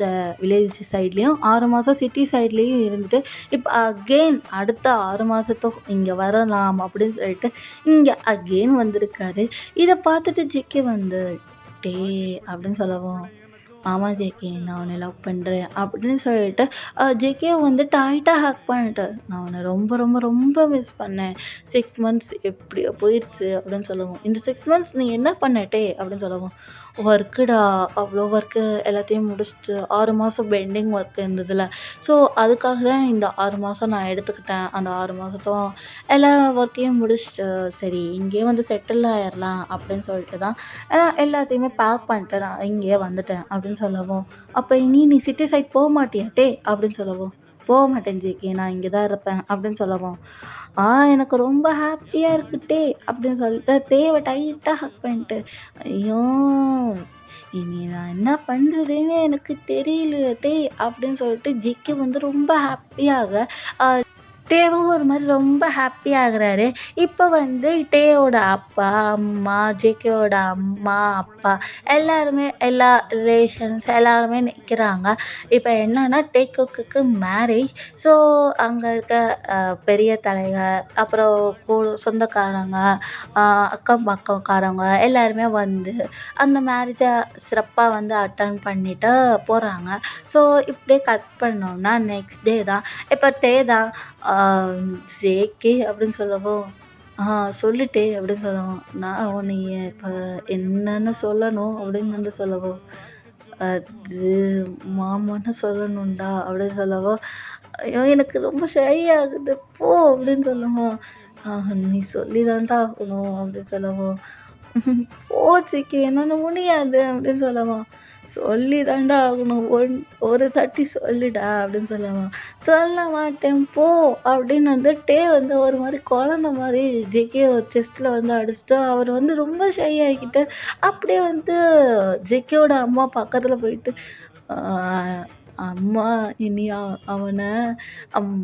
சைட்லயும், 6 மாசம் சிட்டி சைட்லயும் இருந்துட்டு, இப்ப அகெயின் அடுத்த 6 மாசத்துக்கும் இங்க வரலாம் அப்படின்னு சொல்லிட்டு, இங்க அகெயின் வந்திருக்காரு. இத பார்த்துட்டு ஜிகே வந்து, "டேய்" அப்படின்னு சொல்லவும், "ஆமா ஜேகே நான் உன்ன லவ் பண்றேன்" அப்படின்னு சொல்லிட்டு ஜேகே வந்து டைட்டா ஹக் பண்ணிட்டாரு. "நான் உன்ன ரொம்ப ரொம்ப ரொம்ப மிஸ் பண்ணேன். 6 மந்த்ஸ் எப்படியோ போயிருச்சு" அப்படின்னு சொல்லவும், "இந்த 6 மந்த்ஸ் நீ என்ன பண்ண டே?" அப்படின்னு சொல்லவும், "ஒர்க்குடா அவ்வளோ ஒர்க்கு எல்லாத்தையும் முடிச்சுட்டு 6 மாசம் பெண்டிங் ஒர்க் இருந்ததுல்ல. ஸோ அதுக்காக தான் இந்த 6 மாசம் நான் எடுத்துக்கிட்டேன். அந்த 6 மாசத்தும் எல்லா ஒர்க்கையும் முடிச்சுட்டு, சரி இங்கேயே வந்து செட்டில் ஆயிரலாம் அப்படின்னு சொல்லிட்டு தான் எல்லாத்தையுமே பேக் பண்ணிட்டு நான் இங்கேயே வந்துட்டேன்" அப்படின்னு சொல்லவும், "அப்ப நீ சிட்டி சைட் மாட்டியா டே?" அப்படின்னு சொல்லவும், "போமாட்டேன் ஜிகே நான் இங்க தான் இருப்பேன்" அப்படின்னு சொல்லவும், "ஆ எனக்கு ரொம்ப ஹாப்பியா இருக்கு டே" அப்படின்னு சொல்லிட்டு டேவ டைட்டா ஹக் பண்ணிட்டு, "ஐயோ! இனி நான் என்ன பண்றதுன்னே எனக்கு தெரியல டேய்" அப்படின்னு சொல்லிட்டு ஜிகே வந்து ரொம்ப ஹாப்பியாக டேவும் ஒரு மாரி ரொம்ப ஹாப்பி ஆகுறாரு. இப்ப வந்து டேயோட அப்பா, அம்மா, ஜேகேவோட அம்மா, அப்பா எல்லாருமே எல்லா ரிலேஷன்ஸ் எல்லாருமே நிக்கிறாங்க. இப்ப என்னன்னா டேக்குக்கு மேரேஜ். ஸோ அங்க இருக்க பெரிய தலைவர், அப்புறம் சொந்தக்காரங்க, அ அக்கம் பக்கம்காரவங்க எல்லாருமே வந்து அந்த மேரேஜ சிறப்பா வந்து அட்டெண்ட் பண்ணிட்டு போறாங்க. ஸோ இப்படியே கட் பண்ணோம்னா நெக்ஸ்ட் டே தான். இப்ப டே தான் ஆ "ஜேகே" அப்படின்னு சொல்லவும், சொல்லுட்டே" அப்படின்னு சொல்லவும், "நான் உன்னைய இப்ப என்னன்னு சொல்லணும்?" அப்படின்னு வந்து சொல்லவும், "அது மாமான்னு சொல்லணும்டா" அப்படின்னு சொல்லவும், "ஐயோ! எனக்கு ரொம்ப ஷை ஆகுது போ" அப்படின்னு சொல்லவும், "நீ சொல்லி தான்டா ஆகணும்" அப்படின்னு சொல்லவும், "போ சிக்கி என்னால முடியாது" அப்படின்னு சொல்லவும், "சொல்லி தான்டா ஆகணும். ஒரு தாட்டி சொல்லுடா" அப்படின்னு சொல்லவும், "சொல்ல மாட்டேன் போ" அப்படின்னு வந்து டே வந்து ஒரு மாரி குழந்த மாரி ஜேகே செஸ்ட்ல வந்து அடிச்சுட்டு, அவர் வந்து ரொம்ப ஷை ஆகிக்கிட்டு, அப்படியே வந்து ஜேகேவோட அம்மா பக்கத்துல போயிட்டு, "ஆ அம்மா இனி அவன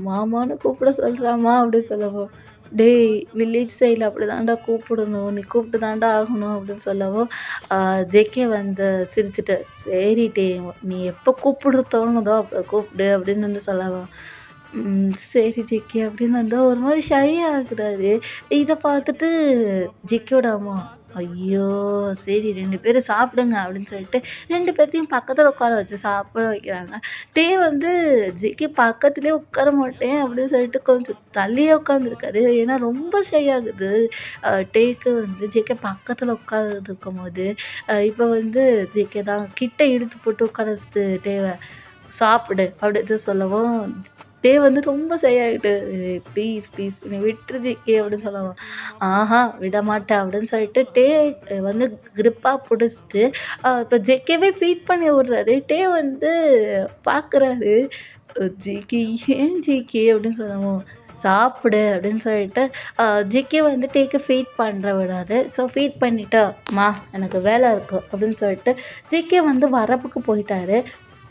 மாமான்னு கூப்பிட சொல்றாம்மா" அப்படின்னு சொல்லவும், "டேய் வில்லேஜ் சைடுல அப்படிதான்டா கூப்பிடணும். நீ கூப்பிட்டு தான்டா ஆகணும்" அப்படின்னு சொல்லவும், ஆ ஜேகே வந்து சிரிச்சுட்டு, "சரி டே நீ எப்போ கூப்பிட தோணுதோ அப்ப கூப்பிடு" அப்படின்னு வந்து சொல்லவும், சரி ஜேகே அப்படின்னு வந்து ஒரு மாரி ஷை ஆகுறாரு. இத பார்த்துட்டு ஜிக்கியோட அம்மா, "ஐயோ! சரி 2 பேரும் சாப்பிடுங்க" அப்படின்னு சொல்லிட்டு 2 பேத்தையும் பக்கத்துல உட்கார வச்சு சாப்பிட வைக்கிறாங்க. டே வந்து ஜிக்கி பக்கத்திலேயே உட்கார மாட்டேன் அப்படின்னு சொல்லிட்டு கொஞ்சம் தள்ளியே உட்காந்துருக்காரு. ஏன்னா ரொம்ப ஷை ஆகுது. டேக்கு வந்து ஜேகே பக்கத்துல உட்கார்ந்துட்டு இருக்கும்போது, இப்ப வந்து ஜேகே தான் கிட்ட இழுத்து போட்டு உட்கார வச்சுட்டு டேவ சாப்பிடு அப்படின்னு சொல்லவும், டே வந்து ரொம்ப ஷை ஆகிட்டு, "ப்ளீஸ் ப்ளீஸ் என்னை விட்டுரு ஜிகே" அப்படின்னு சொல்லவும், விடமாட்டேன் அப்படின்னு சொல்லிட்டு டே வந்து கிரிப்பா புடிச்சுட்டு, இப்ப ஜேகேவே ஃபீட் பண்ணி விடுறாரு. டே வந்து பார்க்குறாரு, "ஜேகே ஏன் ஜேகே" அப்படின்னு சொல்லவும், "சாப்பிடு" அப்படின்னு சொல்லிட்டு ஜேகே வந்து டேக்கு ஃபீட் பண்ற விடாரு. ஸோ ஃபீட் பண்ணிட்டு, "அம்மா எனக்கு வேலை இருக்கு" அப்படின்னு சொல்லிட்டு ஜேகே வந்து வரப்புக்கு போயிட்டாரு.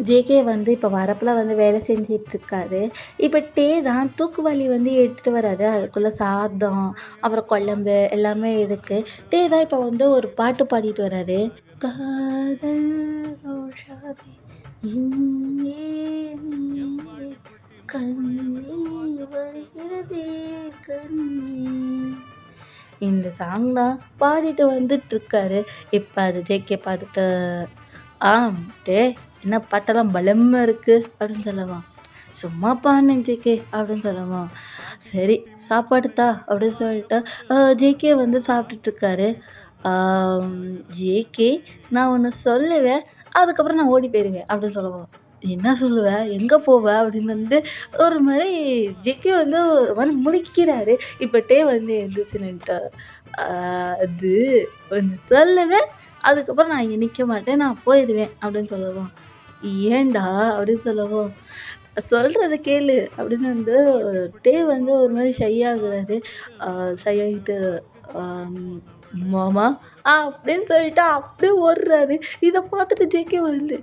ஜேகே வந்து இப்போ வரப்பில் வந்து வேலை செஞ்சிட்ருக்காரு. இப்போ டே தான் தூக்குவாளி வந்து எடுத்துகிட்டு வராரு. அதுக்குள்ளே சாதம், அப்புறம் குழம்பு எல்லாமே இருக்கு. டே தான் இப்போ வந்து ஒரு பாட்டு பாடிட்டு வராரு. காதல் ரோஜாவே இங்கே நீயே கண்ணீர் வருகிறதே கண்ணீர். இந்த சாங் தான் பாடிட்டு வந்துட்டுருக்காரு. இப்போ அது ஜேகே பார்த்துட்டு, டே என்ன பாட்டெல்லாம் பலமா இருக்கு அப்படின்னு சொல்லவான். சும்மா பாடினேன் ஜேகே அப்படின்னு சொல்லவான். சரி சாப்பாடு தா அப்படின்னு சொல்லிட்டு ஜேகே வந்து சாப்பிட்டுட்ருக்காரு. ஜேகே நான் ஒன்று சொல்லுவேன், அதுக்கப்புறம் நான் ஓடி போயிடுவேன் அப்படின்னு சொல்லவும். என்ன சொல்லுவ, எங்கே போவ அப்படின்னு வந்து ஒரு மாதிரி ஜேகே வந்து ஒரு மாதிரி முழிக்கிறாரு. இப்போ டே வந்து எந்திரிச்சு நின்னுட்டு, அது ஒன்று சொல்லுவேன், அதுக்கப்புறம் நான் இங்கே நிற்க மாட்டேன், நான் போயிடுவேன் அப்படின்னு சொல்லவும். ஏன்டா அப்படின்னு சொல்லவும், சொல்கிறத கேளு அப்படின்னு வந்து டே வந்து ஒரு மாதிரி ஷை ஆகுறாரு. ஷை ஆகிட்டு மாமா அப்படின்னு சொல்லிட்டு அப்படியே ஓடுறாரு. இதை பார்த்துட்டு ஜேகே வந்து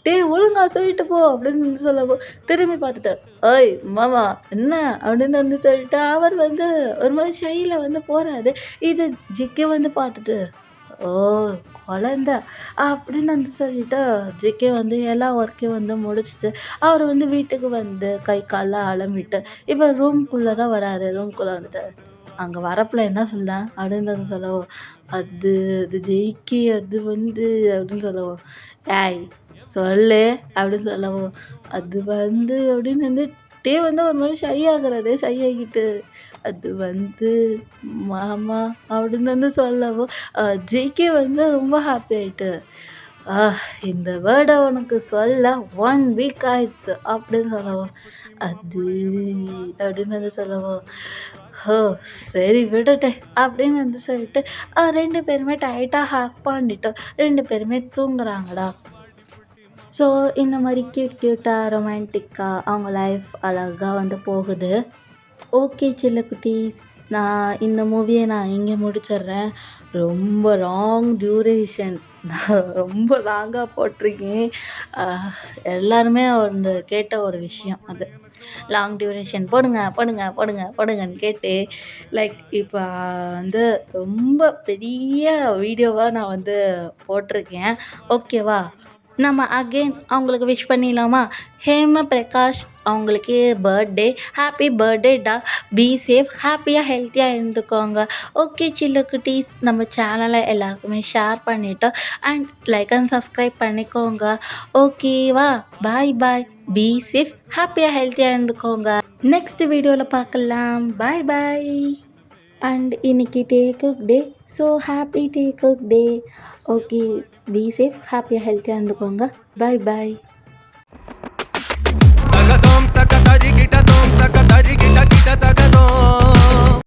டே ஒழுங்கா சொல்லிட்டு போ அப்படின்னு வந்து சொல்லவும், திரும்பி பார்த்துட்டு ஓய் மாமா என்ன அப்படின்னு வந்து சொல்லிட்டு அவர் வந்து ஒரு மாதிரி ஷையில் வந்து போகிறாரு. இது ஜேகே வந்து பார்த்துட்டு ஓ குழந்த அப்படின்னு வந்து சொல்லிட்டு ஜேகே வந்து எல்லா ஒர்க்கையும் வந்து முடிச்சுட்டு அவர் வந்து வீட்டுக்கு வந்து கை கால்லாம் அலம்பிட்டு இப்போ ரூம்குள்ளே தான் வராரு. ரூம்குள்ளே வந்துட்டு அங்கே வரப்பில் என்ன சொல்ல அப்படின்னு வந்து சொல்லவும், அது அது ஜெயிக்கே அது வந்து அப்படின்னு சொல்லவும், ஏய் சொல்லு அப்படின்னு சொல்லவும், அது வந்து அப்படின்னு வந்து டே வந்து ஒரு மாதிரி ஷை ஆகுறாரு. ஷை ஆகிட்டு அது வந்து மாமா அப்படின்னு வந்து சொல்லவும் ஜேகே வந்து ரொம்ப ஹாப்பி ஆயிட்டு, இந்த வேர்டை உனக்கு சொல்ல 1 வீக் ஆயிடுச்சு அப்படின்னு சொல்லவும், அது அப்படின்னு வந்து சொல்லவும், ஓ சரி விடட்டே அப்படின்னு வந்து சொல்லிட்டு 2 பேருமே டைட்டாக ஹேக் பண்ணிட்டு 2 பேருமே தூங்குறாங்கடா. ஸோ இந்த மாதிரி க்யூட்டாக ரொமான்டிக்காக அவங்க லைஃப் அழகாக வந்து போகுது. ஓகே செல்லக்குட்டீஸ், நான் இந்த மூவியை நான் இங்கே முடிச்சிடுறேன். ரொம்ப லாங் டியூரேஷன், நான் ரொம்ப லாங்காக போட்டிருக்கேன். எல்லாருமே வந்து கேட்ட ஒரு விஷயம் அது. லாங் டியூரேஷன் போடுங்க போடுங்க போடுங்க போடுங்கன்னு கேட்டு லைக் இப்போ வந்து ரொம்ப பெரிய வீடியோவாக நான் வந்து போட்டிருக்கேன். ஓகேவா, நம்ம அகெயின் அவங்களுக்கு விஷ் பண்ணிடலாமா? ஹேம பிரகாஷ் அவங்களுக்கு பர்த்டே, ஹாப்பி பர்த்டேடா, பி சேஃப், ஹாப்பியாக ஹெல்த்தியாக இருந்துக்கோங்க. ஓகே சில்லுக்குட்டீஸ், நம்ம சேனலை எல்லாருக்குமே ஷேர் பண்ணிவிட்டோம் அண்ட் லைக் அண்ட் சப்ஸ்கிரைப் பண்ணிக்கோங்க. ஓகேவா, பாய் பாய், பி சேஃப், ஹாப்பியாக ஹெல்த்தியாக இருந்துக்கோங்க. நெக்ஸ்ட் வீடியோவில் பார்க்கலாம். பாய் பாய். அண்ட் இன்னைக்கு take day, so happy take day. Okay, be safe, ஹாப்பியாக ஹெல்த்தியாக இருந்துக்கோங்க. பாய் பாய். தகதோம் தக தரி கிட்ட தோம் தக தரி கிட்ட கிட்ட தகதோம்